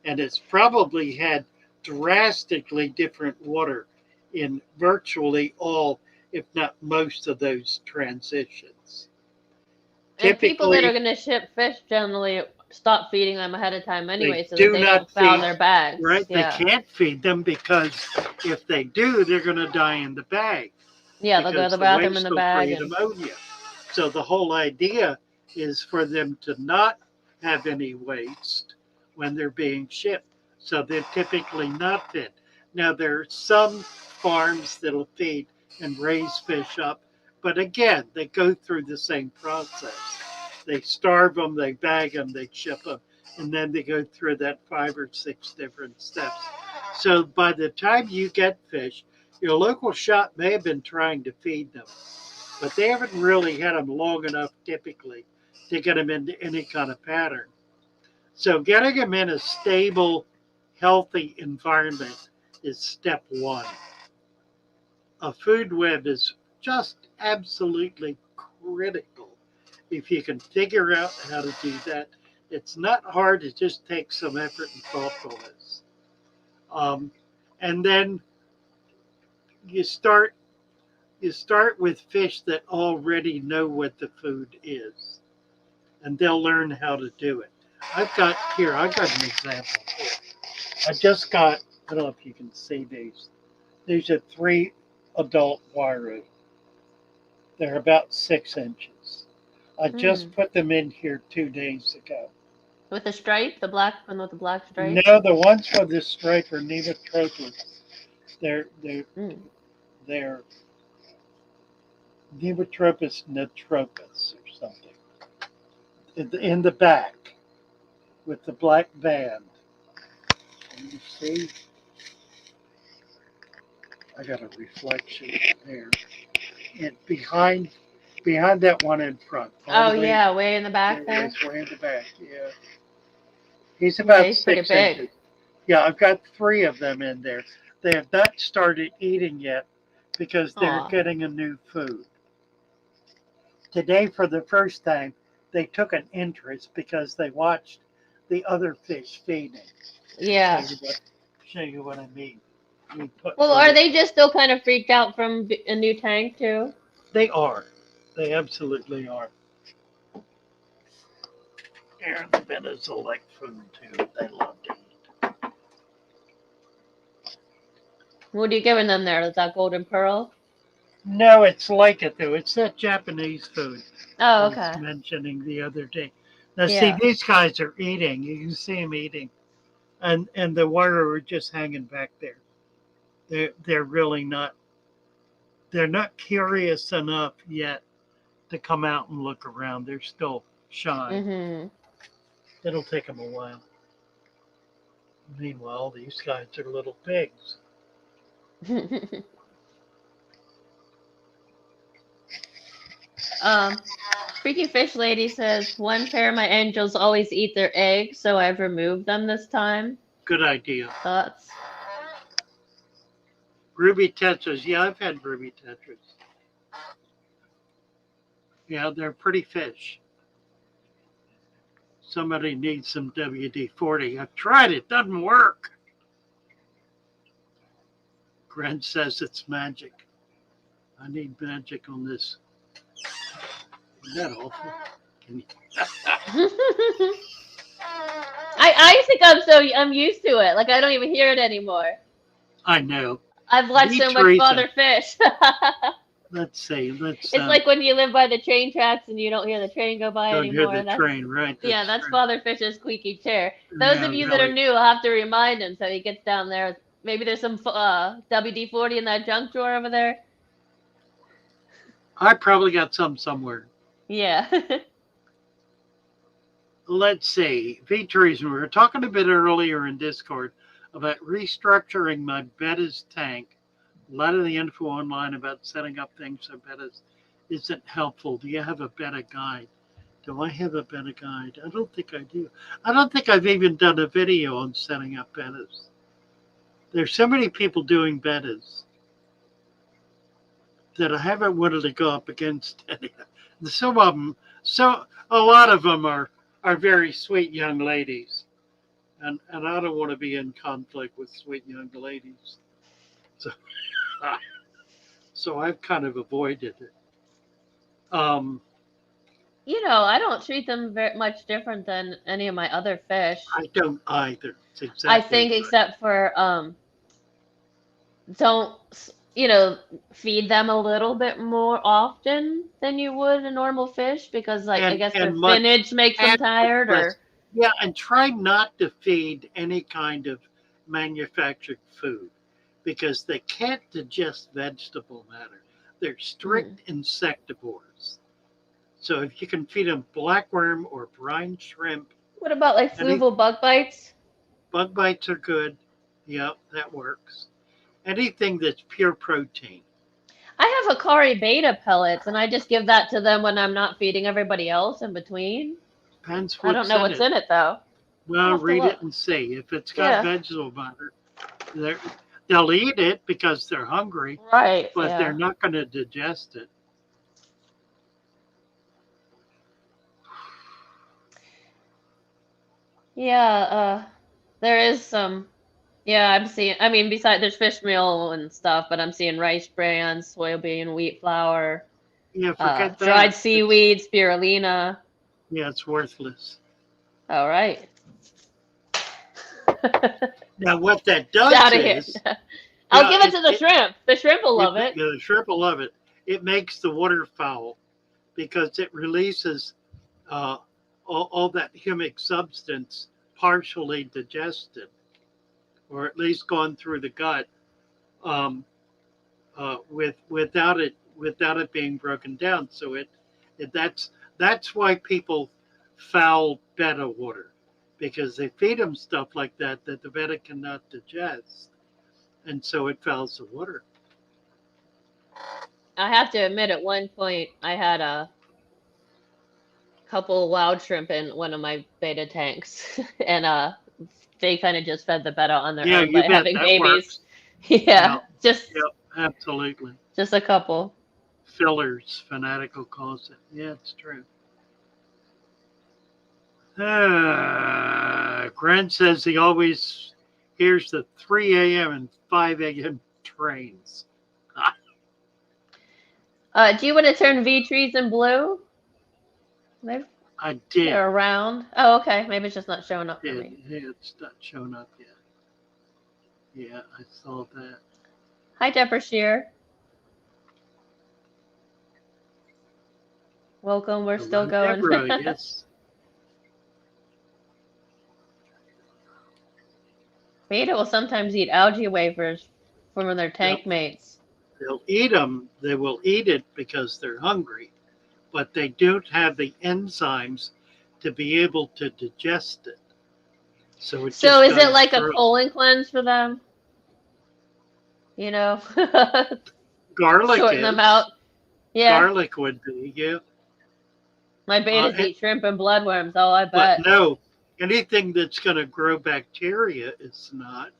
S2: And it's probably had drastically different water in virtually all, if not most of those transitions.
S3: And people that are going to ship fish generally stop feeding them ahead of time anyway, so that they don't foul their bags.
S2: Right?
S3: Yeah.
S2: They can't feed them because if they do, they're going to die in the bag.
S3: Yeah, they'll go to the bathroom in the bag.
S2: And ammonia. So the whole idea is for them to not have any waste when they're being shipped. So they're typically not fed. Now, there are some farms that'll feed and raise fish up, but again, they go through the same process. They starve them, they bag them, they ship them, and then they go through that 5 or 6 different steps. So by the time you get fish, your local shop may have been trying to feed them, but they haven't really had them long enough typically to get them into any kind of pattern. So getting them in a stable, healthy environment is step 1. A food web is just absolutely critical. If you can figure out how to do that, it's not hard. It just takes some effort and thoughtfulness. And then you start with fish that already know what the food is, and they'll learn how to do it. I've got an example here. I just got, I don't know if you can see these. These are 3 adult Wairau. They're about 6 inches. I just put them in here 2 days ago.
S3: With the stripe, the black one with the black stripe?
S2: No, the ones with the stripe are Nematropus. They're Nematropus natropus or something. In the back with the black band. Can you see? I got a reflection there. And behind that one in front.
S3: Oh yeah, way in the back there.
S2: Yes, way in the back. Yeah. He's about 6 inches. Yeah, I've got 3 of them in there. They have not started eating yet because they're getting a new food. Today, for the first time, they took an interest because they watched the other fish feeding.
S3: Yeah.
S2: Show you what I mean.
S3: Well, are they just still kind of freaked out from a new tank too?
S2: They are. They absolutely are. And the Venas like food too. They love to eat.
S3: What are you giving them there? Is that golden pearl?
S2: No, it's like it though. It's that Japanese food.
S3: Oh, okay.
S2: I was mentioning the other day. Now, see, these guys are eating. You can see them eating, and the Wairau are just hanging back there. They're really not. They're not curious enough yet to come out and look around. They're still shine.
S3: Mm-hmm.
S2: It'll take them a while. Meanwhile, these guys are little pigs.
S3: Freaky Fish Lady says, one pair of my angels always eat their eggs, so I've removed them this time.
S2: Good idea.
S3: Thoughts?
S2: Ruby Tetras. Yeah, I've had ruby tetras. Yeah, they're pretty fish. Somebody needs some WD-40. I've tried it. Doesn't work. Gren says it's magic. I need magic on this. Is that awful? Can you...
S3: I think I'm used to it. Like I don't even hear it anymore.
S2: I know.
S3: I've watched so much Father Fish.
S2: Let's see.
S3: It's like when you live by the train tracks and you don't hear the train go by anymore.
S2: Don't hear the train, right?
S3: That's Father Fish's squeaky chair. Those of you that are new, I'll have to remind him so he gets down there. Maybe there's some WD-40 in that junk drawer over there.
S2: I probably got some somewhere.
S3: Yeah.
S2: Let's see. Features. We were talking a bit earlier in Discord about restructuring my Bettas tank. A lot of the info online about setting up things so Bettas isn't helpful. Do you have a Betta guide? Do I have a Betta guide? I don't think I do. I don't think I've even done a video on setting up Bettas. There's so many people doing Bettas that I haven't wanted to go up against any. Some of them, a lot of them are very sweet young ladies. And I don't want to be in conflict with sweet young ladies. So I've kind of avoided it.
S3: I don't treat them very much different than any of my other fish.
S2: I don't either. Exactly
S3: I think except for don't feed them a little bit more often than you would a normal fish because I guess their spinach makes them tired or
S2: yeah, and try not to feed any kind of manufactured food because they can't digest vegetable matter. They're strict insectivores. So if you can feed them blackworm or brine shrimp.
S3: What about like fluval bug bites?
S2: Bug bites are good. Yep, that works. Anything that's pure protein.
S3: I have Hikari beta pellets, and I just give that to them when I'm not feeding everybody else in between.
S2: Depends
S3: I don't know what's in it, though.
S2: Well, read it and see. If it's got vegetable matter, they'll eat it because they're hungry.
S3: Right.
S2: But they're not going to digest it.
S3: Yeah, there is some. Yeah, I'm seeing. I mean, besides there's fish meal and stuff, but I'm seeing rice bran, soybean, wheat flour.
S2: Yeah, forget that.
S3: Dried seaweed, spirulina.
S2: Yeah, it's worthless.
S3: All right.
S2: Now, what that does is...
S3: I'll give it to the shrimp. The shrimp will love it.
S2: Yeah, the shrimp will love it. It makes the waterfowl because it releases all that humic substance partially digested, or at least gone through the gut, without it being broken down. So that's why people foul betta water, because they feed them stuff like that the betta cannot digest, and so it fouls the water.
S3: I have to admit, at one point I had a couple wild shrimp in one of my beta tanks, and they kind of just fed the betta on their own by having babies. Yeah,
S2: absolutely.
S3: Just a couple.
S2: Fillers, fanatical calls it. Yeah, it's true. Grant says he always hears the 3 a.m. and 5 a.m. trains.
S3: Do you want to turn V trees in blue?
S2: I did.
S3: They're around. Oh, okay. Maybe it's just not showing up for me.
S2: Yeah, it's not showing up yet. Yeah, I saw that.
S3: Hi, Deborah Shear. Welcome. We're still going.
S2: Deborah, yes.
S3: Beta will sometimes eat algae wafers from their tank mates.
S2: They'll eat them. They will eat it because they're hungry, but they don't have the enzymes to be able to digest it. So it
S3: So
S2: just
S3: is it
S2: goes
S3: like a
S2: through.
S3: colon cleanse for them? You know,
S2: Garlic
S3: shorten them out.
S2: is.
S3: Yeah,
S2: Garlic would be, yeah.
S3: my
S2: Uh,
S3: betas eat shrimp and bloodworms. Oh, I
S2: but
S3: bet.
S2: no, anything that's going to grow bacteria is not.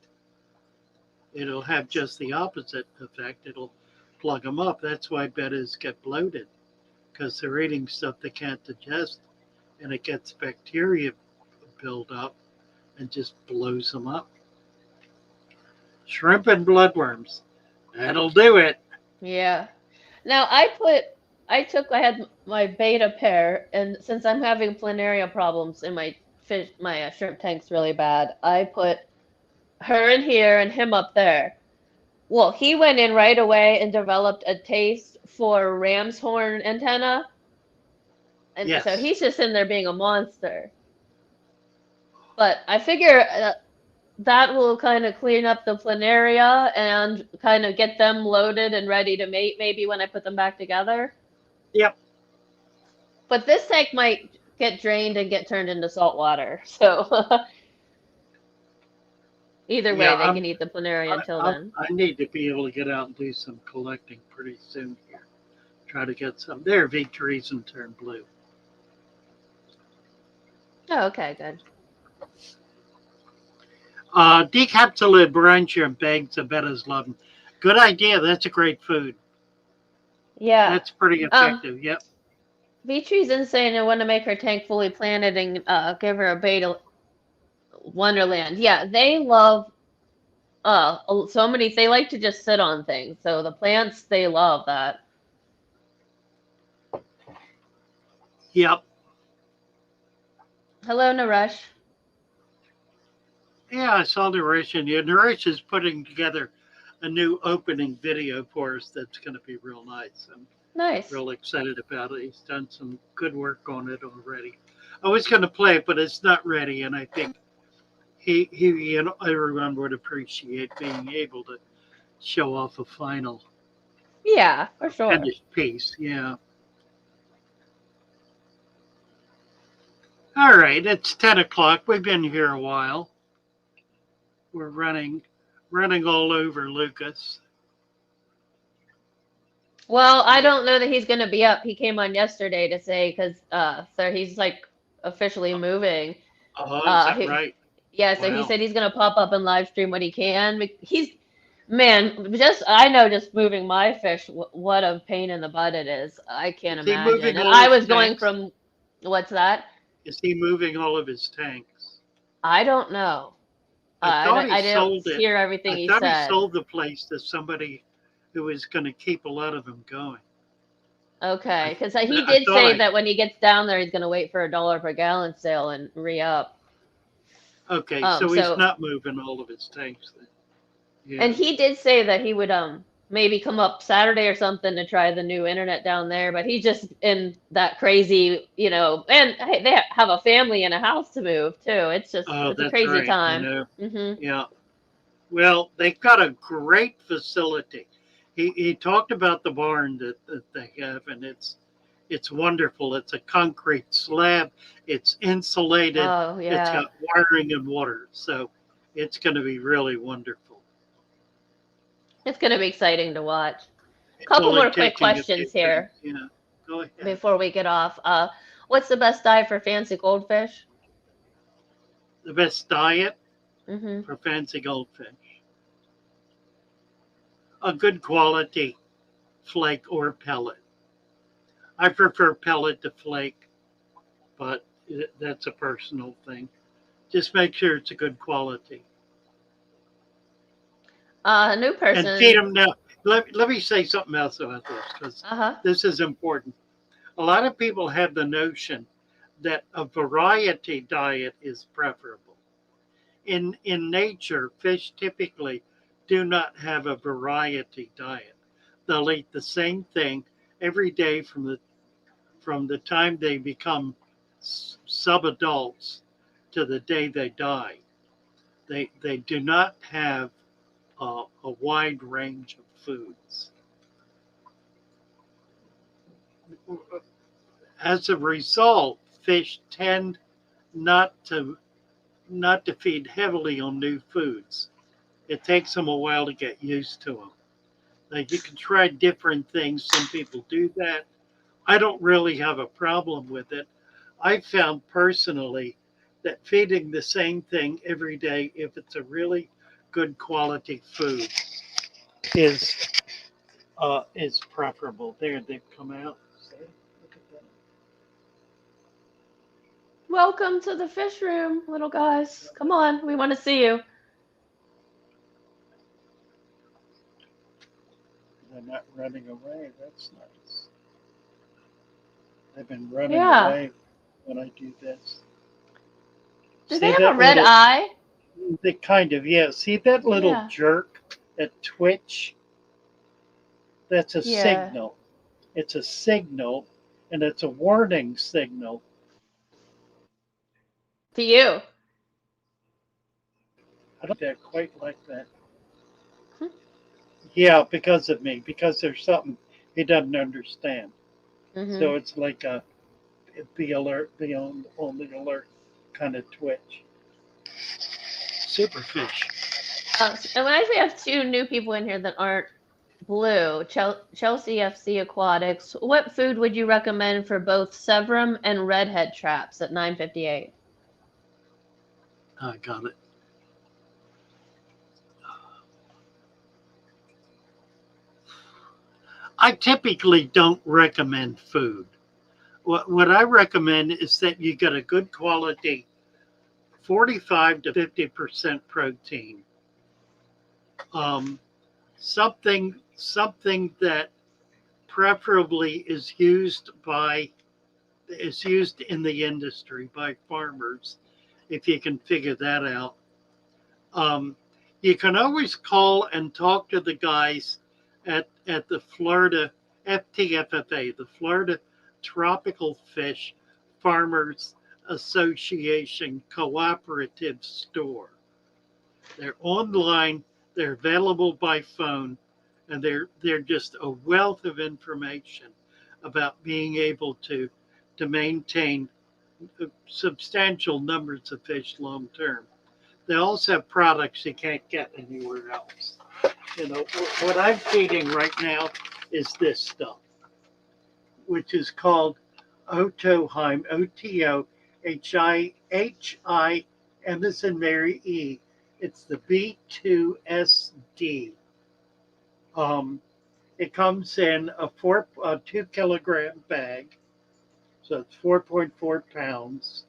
S2: It'll have just the opposite effect. It'll plug them up. That's why betas get bloated because they're eating stuff they can't digest, and it gets bacteria build up and just blows them up. Shrimp and bloodworms. That'll do it.
S3: Yeah. Now I had my beta pair, and since I'm having planaria problems in my shrimp tanks really bad, I put her in here and him up there. Well, he went in right away and developed a taste for ram's horn antenna, and so
S2: Yes.
S3: he's just in there being a monster. But I figure that will kind of clean up the planaria and kind of get them loaded and ready to mate maybe when I put them back together.
S2: Yep.
S3: But this tank might get drained and get turned into salt water. So either
S2: Yeah.
S3: way, they can eat the planaria until then.
S2: I need to be able to get out and do some collecting pretty soon here. Try to get some. There, Victories and turn blue.
S3: Oh, okay, good.
S2: Decapsulate branch and bags of bettas love 'em. Good idea. That's a great food.
S3: Yeah.
S2: That's pretty effective. Yep.
S3: Vitri's insane and want to make her tank fully planted and give her a beta Wonderland. Yeah, they love so many. They like to just sit on things. So the plants, they love that.
S2: Yep.
S3: Hello, Naresh.
S2: Yeah, I saw Naresh, and yeah, Naresh is putting together a new opening video for us that's going to be real nice. I'm
S3: Nice.
S2: real excited about it. He's done some good work on it already. I was going to play it, but it's not ready, and I think he and everyone would appreciate being able to show off a final
S3: Yeah, for sure.
S2: finished piece. Yeah. All right, it's 10 o'clock. We've been here a while. We're running all over Lucas.
S3: Well, I don't know that he's going to be up. He came on yesterday to say because so he's like officially moving.
S2: Oh, is that right?
S3: Yeah, so he
S2: Wow.
S3: said he's going to pop up and live stream when he can. He's man, just I know just moving my fish, what a pain in the butt it is. I can't
S2: Is he
S3: imagine.
S2: moving
S3: And
S2: all
S3: I
S2: his
S3: was going
S2: tanks?
S3: from what's that?
S2: Is he moving all of his tanks?
S3: I don't know.
S2: I thought he
S3: I didn't
S2: sold it.
S3: hear everything
S2: I
S3: he
S2: thought he
S3: said.
S2: sold the place to somebody who was going to keep a lot of them going.
S3: Okay, because he
S2: I
S3: did
S2: thought
S3: say
S2: I.
S3: that when he gets down there, he's going to wait for $1 per gallon sale and re-up.
S2: Okay, so he's
S3: So
S2: not moving all of his tanks then. Yeah.
S3: and he did say that he would maybe come up Saturday or something to try the new internet down there, but he's just in that crazy, and hey, they have a family and a house to move too. It's
S2: Oh,
S3: a
S2: that's
S3: crazy
S2: right. I
S3: time.
S2: know.
S3: Mhm.
S2: Yeah. Well, they've got a great facility. He talked about the barn that they have, and it's wonderful. It's a concrete slab. It's insulated.
S3: Oh
S2: It's
S3: yeah.
S2: got wiring and water, so it's going to be really wonderful.
S3: It's going to be exciting to watch.
S2: It's
S3: Couple
S2: only
S3: more quick
S2: taking a few
S3: questions
S2: things.
S3: here
S2: Yeah, go ahead.
S3: before we get off. What's the best diet for fancy goldfish?
S2: The best diet
S3: Mhm.
S2: for fancy goldfish: a good quality flake or pellet. I prefer pellet to flake, but that's a personal thing. Just make sure it's a good quality.
S3: New
S2: And feed
S3: person.
S2: them now. Let me say something else about this because
S3: Uh-huh.
S2: this is important. A lot of people have the notion that a variety diet is preferable. In nature, fish typically do not have a variety diet. They'll eat the same thing every day from the time they become subadults to the day they die. They do not have a wide range of foods. As a result, fish tend not to feed heavily on new foods. It takes them a while to get used to them. Like, you can try different things. Some people do that. I don't really have a problem with it. I found personally that feeding the same thing every day, if it's a really good quality food, is preferable. There, they've come out. See? Look at that.
S3: Welcome to the fish room, little guys. Come on, we want to see you.
S2: They're not running away. That's nice. They've been running
S3: Yeah.
S2: away when I do this.
S3: Do
S2: See
S3: they have a
S2: that
S3: red
S2: little,
S3: eye?
S2: they kind of, yeah. See that little
S3: Yeah.
S2: jerk, that twitch? That's a
S3: Yeah.
S2: signal. It's a signal, and it's a warning signal.
S3: To you.
S2: I don't think quite like that.
S3: Hmm.
S2: Yeah, because of me, because there's something he doesn't understand.
S3: Mm-hmm.
S2: So it's like a be alert, be on the alert kind of twitch. Superfish.
S3: And when I say we have two new people in here that aren't blue, Chelsea FC Aquatics, what food would you recommend for both Severum and redhead traps at 958?
S2: I got it. I typically don't recommend food. What I recommend is that you get a good quality 45 to 50% protein. Something that preferably is used in the industry by farmers, if you can figure that out. You can always call and talk to the guys at the Florida FTFFA, the Florida Tropical Fish Farmers Association Cooperative Store. They're online, they're available by phone, and they're just a wealth of information about being able to maintain substantial numbers of fish long term. They also have products you can't get anywhere else. You know, what I'm feeding right now is this stuff, which is called Otoheim, Otohi, M as in Mary E. It's the B2SD. It comes in a 2 kilogram bag, so it's 4.4 pounds.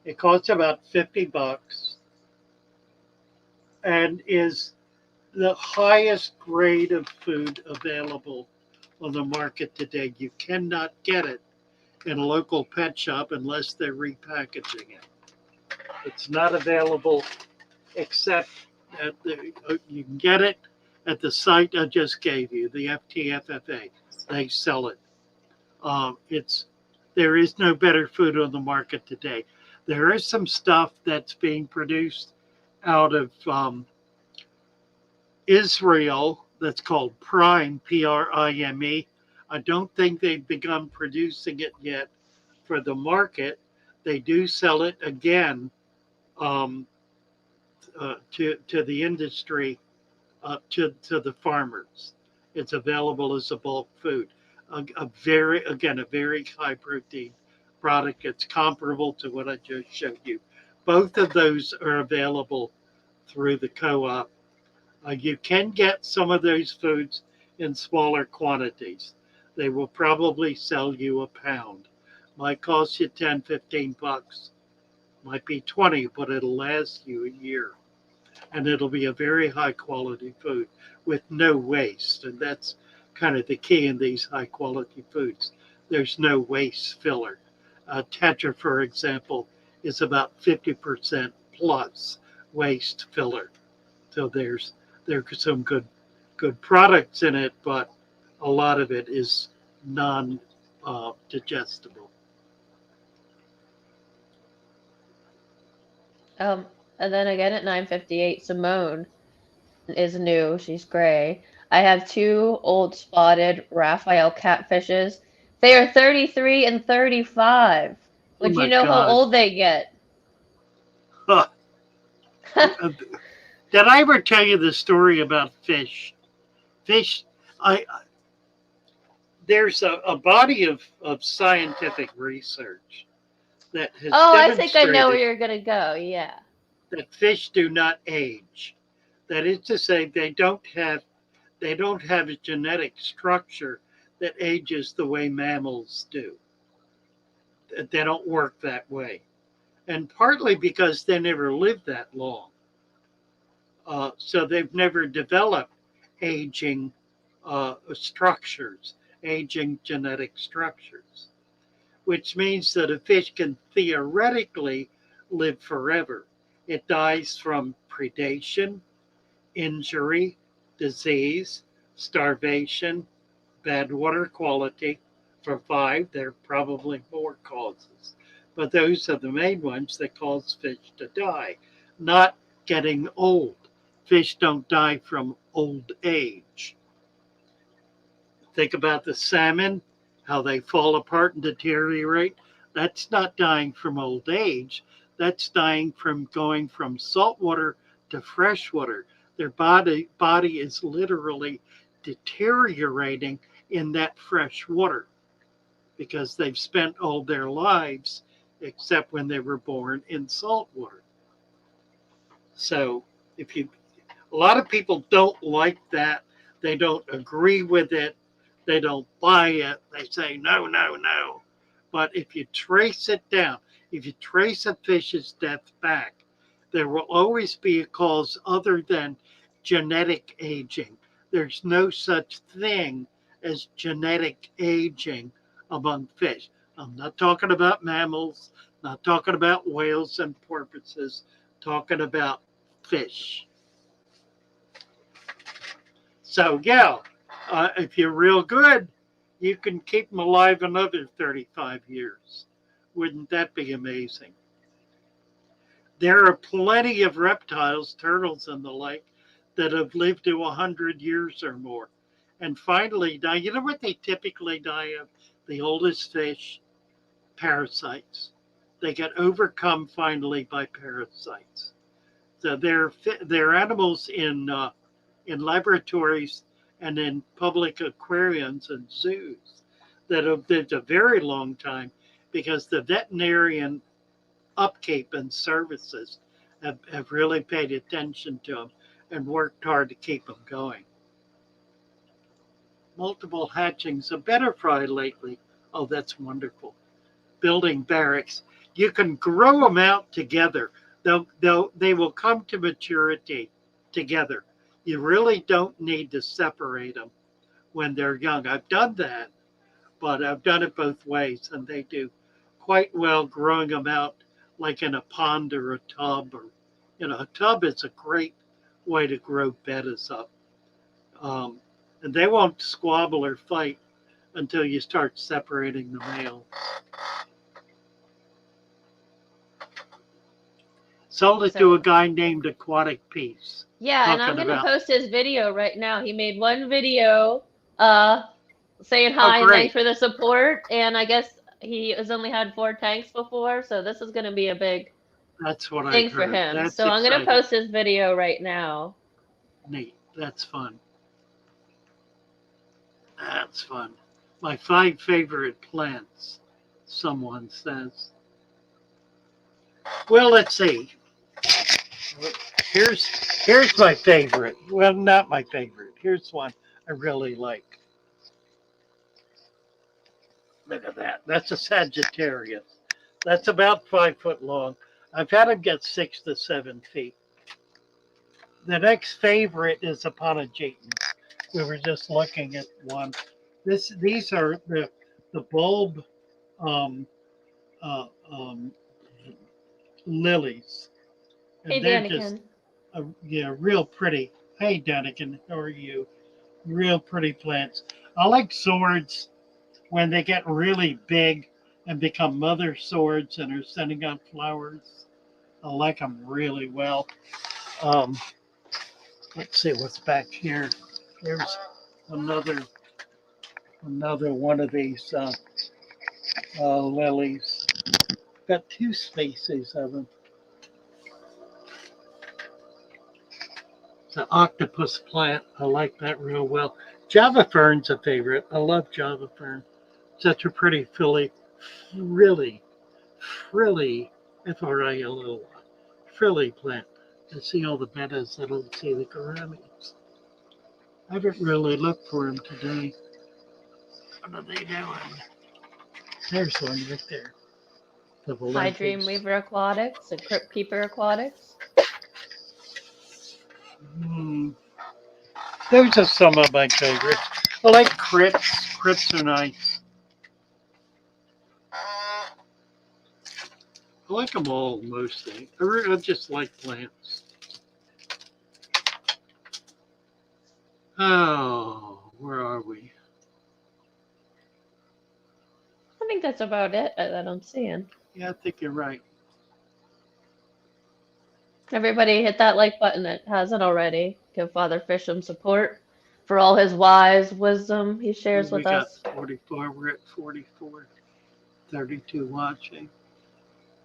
S2: It costs about $50 and is the highest grade of food available on the market today. You cannot get it in a local pet shop unless they're repackaging it. It's not available except you can get it at the site I just gave you, the FTFFA. They sell it. There is no better food on the market today. There is some stuff that's being produced out of Israel that's called Prime, Prime. I don't think they've begun producing it yet for the market. They do sell it again to the industry, to the farmers. It's available as a bulk food. A very high protein product. It's comparable to what I just showed you. Both of those are available through the co-op. You can get some of those foods in smaller quantities. They will probably sell you a pound. Might cost you $10-15. Might be 20, but it'll last you a year. And it'll be a very high quality food with no waste. And that's kind of the key in these high quality foods. There's no waste filler. Tetra, for example, is about 50% plus waste filler. So there's some good products in it, but a lot of it is non-digestible.
S3: And then again at 958, Simone is new. She's gray. I have two old spotted Raphael catfishes. They are 33 and 35. Would
S2: my
S3: you know how
S2: God.
S3: old they get?
S2: Huh. Did I ever tell you the story about fish? Fish, there's a body of scientific research that has
S3: Oh, I think I know where
S2: demonstrated
S3: you're gonna go. Yeah.
S2: that fish do not age. That is to say, they don't have a genetic structure that ages the way mammals do. They don't work that way, and partly because they never lived that long, so they've never developed aging structures, aging genetic structures, which means that a fish can theoretically live forever. It dies from predation, injury, disease, starvation, bad water quality. For five, there are probably more causes. But those are the main ones that cause fish to die, not getting old. Fish don't die from old age. Think about the salmon, how they fall apart and deteriorate. That's not dying from old age. That's dying from going from saltwater to freshwater. Their body is literally deteriorating in that fresh water because they've spent all their lives, except when they were born, in salt water. So if you, a lot of people don't like that. They don't agree with it. They don't buy it. They say, no, no, no. But if you trace it down, if you trace a fish's death back, there will always be a cause other than genetic aging. There's no such thing as genetic aging among fish. I'm not talking about mammals, not talking about whales and porpoises, talking about fish. So, yeah, if you're real good, you can keep them alive another 35 years. Wouldn't that be amazing? There are plenty of reptiles, turtles, and the like, that have lived to 100 years or more. And finally die. You know what they typically die of? The oldest fish? Parasites. They get overcome finally by parasites. So they're animals in laboratories and in public aquariums and zoos that have lived a very long time because the veterinarian upkeep and services have really paid attention to them and worked hard to keep them going. Multiple hatchings of butterfly lately. Oh, that's wonderful. Building barracks. You can grow them out together. They will come to maturity together. You really don't need to separate them when they're young. I've done that, but I've done it both ways, and they do quite well growing them out like in a pond or a tub. Or, a tub is a great way to grow bettas up. And they won't squabble or fight until you start separating the males. Sold it to a guy named Aquatic Peace.
S3: Yeah, and I'm gonna post his video right now. He made one video saying hi and thanks for the support, and I guess he has only had 4 tanks before, so this is gonna be a big thing for him.
S2: That's
S3: so
S2: exciting.
S3: I'm gonna post his video right now.
S2: Neat. That's fun. That's fun. My 5 favorite plants, someone says. Well, let's see. Here's my favorite. Well, not my favorite. Here's one I really like. Look at that. That's a Sagittarius. That's about 5 foot long. I've had them get 6 to 7 feet. The next favorite is Aponogeton. We were just looking at one. These are the bulb um, lilies. And
S3: hey,
S2: they're
S3: Daniken.
S2: just, real pretty. Hey, Daniken, how are you? Real pretty plants. I like swords when they get really big and become mother swords and are sending out flowers. I like them really well. Let's see what's back here. Here's another one of these lilies. got 2 species of them. It's an octopus plant. I like that real well. Java fern's a favorite. I love Java fern. Such a pretty frilly, F-R-I-L-L, frilly plant. I see all the bettas. I don't see the gouramis. I haven't really looked for them today. What are they doing? There's one right there. The
S3: High Dreamweaver Aquatics and Crypt Keeper Aquatics.
S2: Those are some of my favorites. I like crypts. Crypts are nice. I like them all mostly. I just like plants. Oh, where are we?
S3: I think that's about it that I'm seeing.
S2: Yeah, I think you're right.
S3: Everybody hit that like button that hasn't already. Give Father Fish some support for all his wise wisdom he shares with us.
S2: We got 44. We're at 44. 32 watching.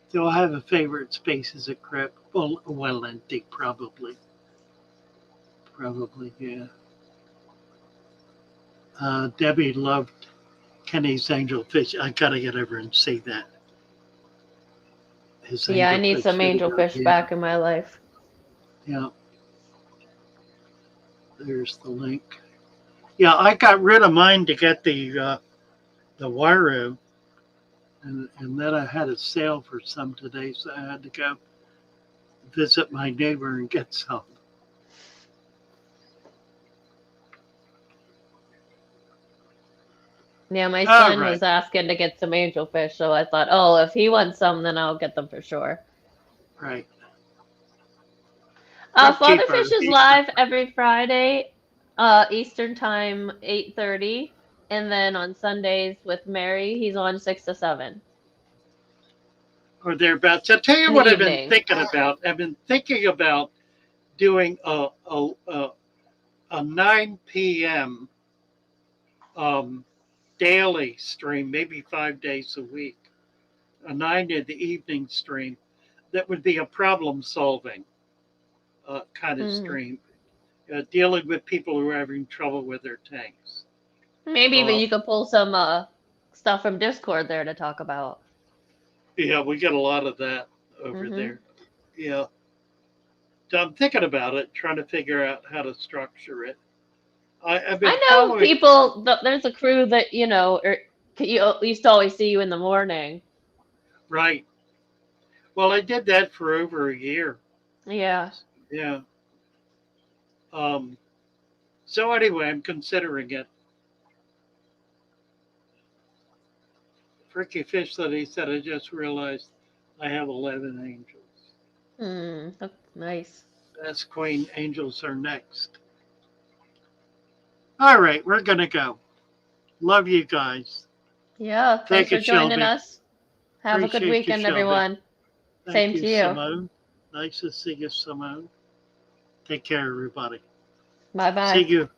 S2: So I have a favorite spaces at Crypt. Well, empty, probably. Probably, yeah. Debbie loved Kenny's angelfish. I gotta get over and see that.
S3: Yeah, I need some angelfish back in my life.
S2: Yeah. There's the link. Yeah, I got rid of mine to get the Waru, and then I had a sale for some today, so I had to go visit my neighbor and get some.
S3: Yeah, my son was asking to get some angelfish, so I thought, oh, if he wants some, then I'll get them for sure.
S2: Right.
S3: Father Fish is live every Friday, Eastern time, 8:30, and then on Sundays with Mary, he's on 6 to 7.
S2: Or thereabouts. I'll tell you what I've been thinking about. I've been thinking about doing a 9 p.m. Daily stream, maybe 5 days a week, a 9 in the evening stream. That would be a problem solving kind of stream, dealing with people who are having trouble with their tanks.
S3: Maybe even you could pull some stuff from Discord there to talk about.
S2: Yeah, we get a lot of that over there. Yeah. So I'm thinking about it, trying to figure out how to structure it. I know
S3: people, there's a crew that, used to always see you in the morning.
S2: Right. Well, I did that for over a year.
S3: Yeah.
S2: Yeah. So anyway, I'm considering it. Fricky Fish said, I just realized I have 11 angels.
S3: That's nice.
S2: Best Queen angels are next. All right, we're going to go. Love you guys.
S3: Yeah, thanks for joining us. Have a good weekend, everyone. Same to you.
S2: Simone. Nice to see you, Simone. Take care, everybody.
S3: Bye-bye.
S2: See you.